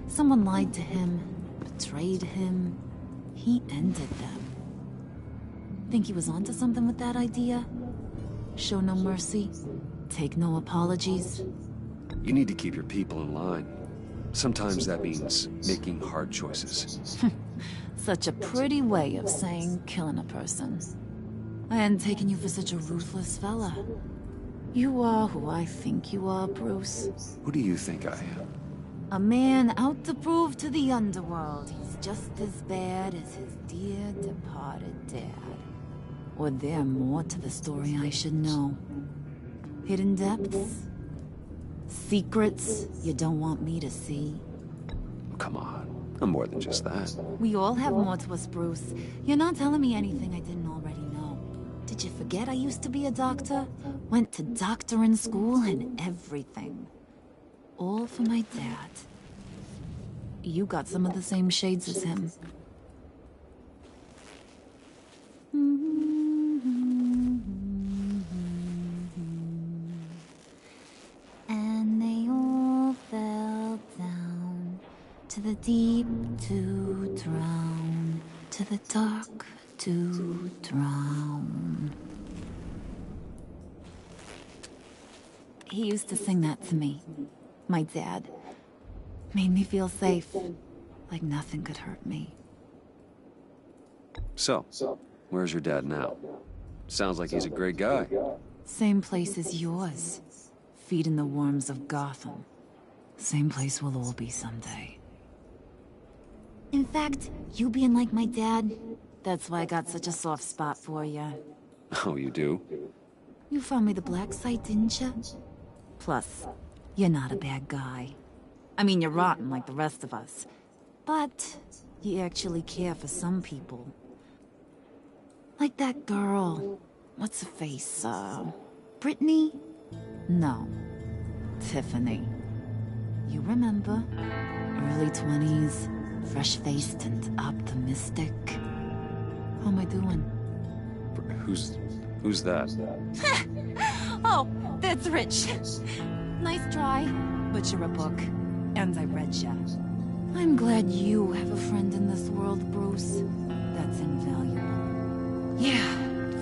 Someone lied to him, betrayed him. He ended them. Think he was onto something with that idea? Show no mercy? Take no apologies? You need to keep your people in line. Sometimes that means making hard choices. Such a pretty way of saying killing a person. I hadn't taken you for such a ruthless fella. You are who I think you are, Bruce. Who do you think I am? A man out to prove to the underworld he's just as bad as his dear departed dad. Or there more to the story I should know. Hidden depths? Secrets you don't want me to see? Come on, I'm more than just that. We all have more to us, Bruce. You're not telling me anything I didn't already know. Did you forget I used to be a doctor? Went to doctoring school and everything. All for my dad. You got some of the same shades as him. And they all fell down to the deep to drown, to the dark to drown. He used to sing that to me. My dad. Made me feel safe. Like nothing could hurt me. So, where's your dad now? Sounds like he's a great guy. Same place as yours. Feeding the worms of Gotham. Same place we'll all be someday. In fact, you being like my dad, that's why I got such a soft spot for you. Oh, you do? You found me the black site, didn't you? Plus, you're not a bad guy. I mean, you're rotten like the rest of us. But you actually care for some people. Like that girl. What's her face? Brittany? No. Tiffany. You remember? Early 20s, fresh-faced and optimistic. How am I doing? Who's that? Oh, that's Rich. Nice try, but you're a book. And I read ya. I'm glad you have a friend in this world, Bruce. That's invaluable. Yeah,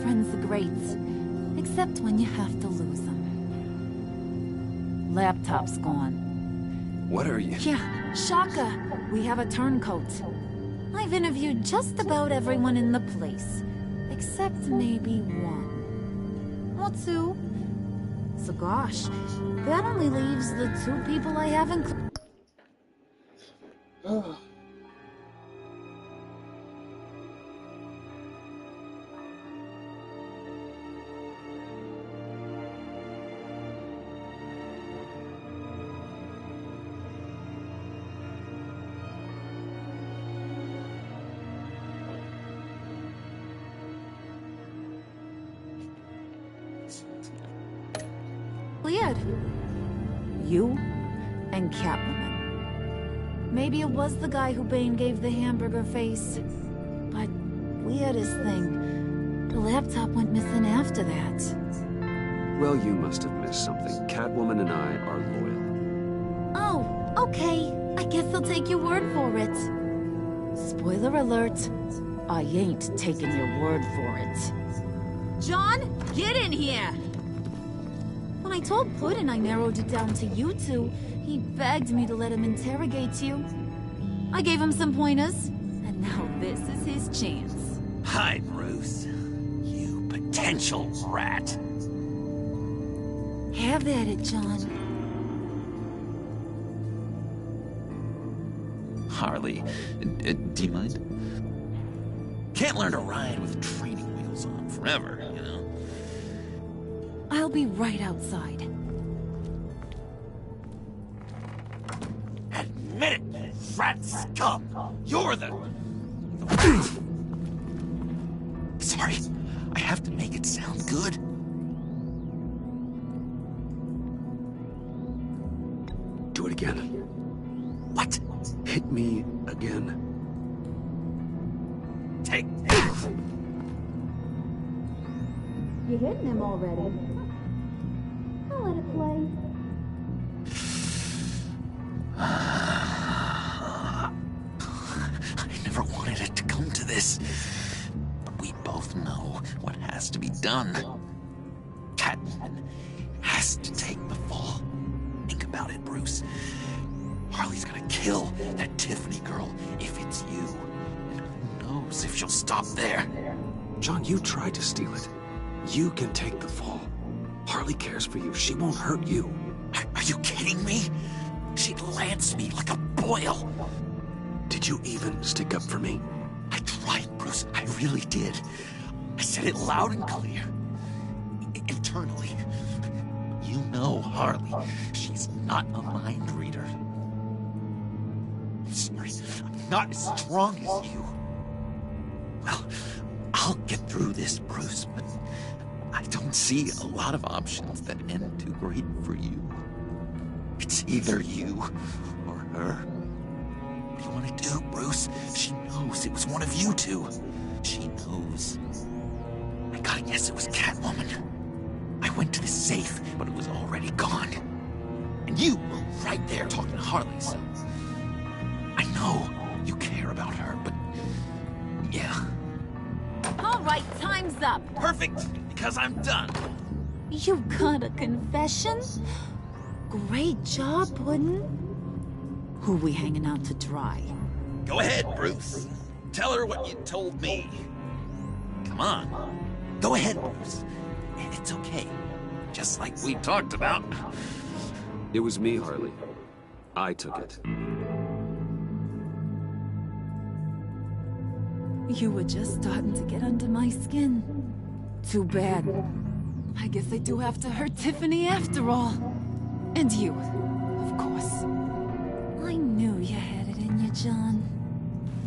friends are great. Except when you have to lose them. Laptop's gone. What are you? Yeah, shocker. We have a turncoat. I've interviewed just about everyone in the place. Except maybe one. Or two. So gosh, that only leaves the two people I haven't... weird. You and Catwoman. Maybe it was the guy who Bane gave the hamburger face. But weirdest thing, the laptop went missing after that. Well, you must have missed something. Catwoman and I are loyal. Oh, okay. I guess I'll take your word for it. Spoiler alert. I ain't taking your word for it. John, get in here! When I told Puddin' I narrowed it down to you two, he begged me to let him interrogate you. I gave him some pointers, and now this is his chance. Hi, Bruce. You potential rat. Have at it, John. Harley, do you mind? Can't learn to ride with training wheels on forever, you know? I'll be right outside. Admit it, rat scum! You're the... Sorry, I have to make it sound good. Do it again. What? Hit me again. Take... You hitting him already? I'll let it play. I never wanted it to come to this. But we both know what has to be done. Catwoman has to take the fall. Think about it, Bruce. Harley's gonna kill that Tiffany girl if it's you. And who knows if she'll stop there. John, you tried to steal it. You can take the fall. Harley cares for you. She won't hurt you. Are you kidding me? She'd lance me like a boil. Did you even stick up for me? I tried, Bruce. I really did. I said it loud and clear. Internally. You know Harley. She's not a mind reader. I'm sorry. I'm not as strong as you. Well, I'll get through this, Bruce, but I don't see a lot of options that end too great for you. It's either you or her. What do you want to do, Bruce? She knows it was one of you two. She knows. I gotta guess it was Catwoman. I went to the safe, but it was already gone. And you were right there talking to Harley, so... I know you care about her, but... yeah. All right, time's up. Perfect, because I'm done. You got a confession? Great job, Puddin'. Who we hanging out to dry? Go ahead, Bruce. Tell her what you told me. Come on. Go ahead, Bruce. It's okay. Just like we talked about. It was me, Harley. I took it. You were just starting to get under my skin. Too bad. I guess I do have to hurt Tiffany after all. And you, of course. I knew you had it in you, John.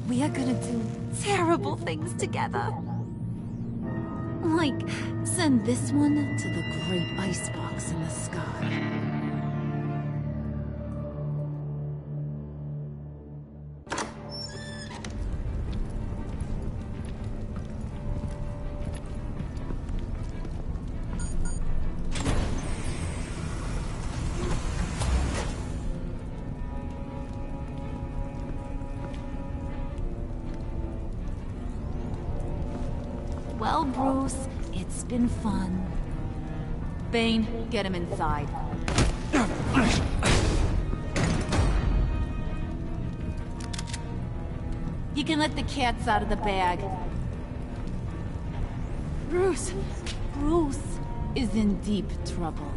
We are gonna do terrible things together. Like, send this one to the great icebox in the sky. Well, Bruce, it's been fun. Bane, get him inside. You can let the cats out of the bag. Bruce is in deep trouble.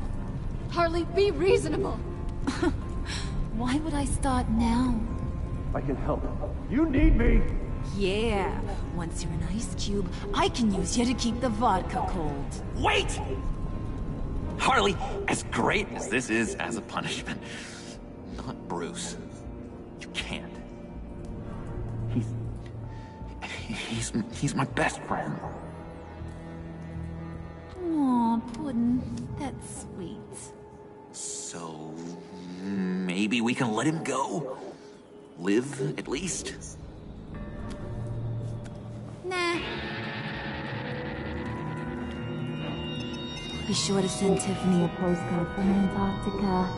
Harley, be reasonable. Why would I start now? I can help. You need me! Yeah, once you're an ice cube, I can use you to keep the vodka cold. Wait! Harley, as great as this is as a punishment, not Bruce. You can't. He's my best friend. Aw, Puddin', that's sweet. So maybe we can let him go? Live, at least? Nah. Be sure to send Tiffany a postcard from Antarctica.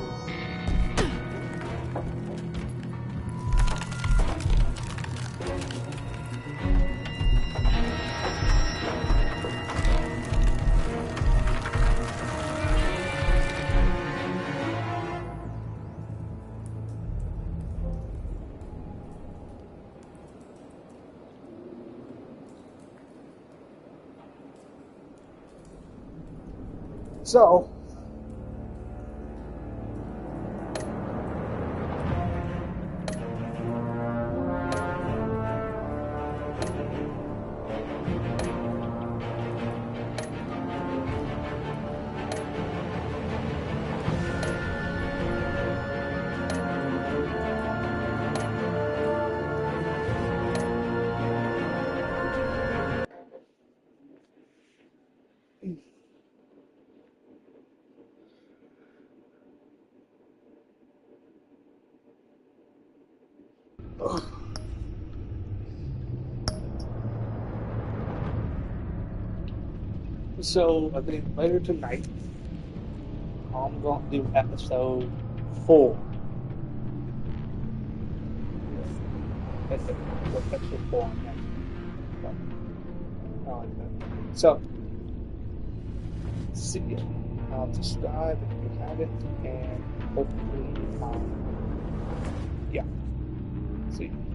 So, I think later tonight, I'm going to do episode 4. That's it. Episode 4 on next. So, see you. Subscribe if you haven't, and hopefully, yeah. See you.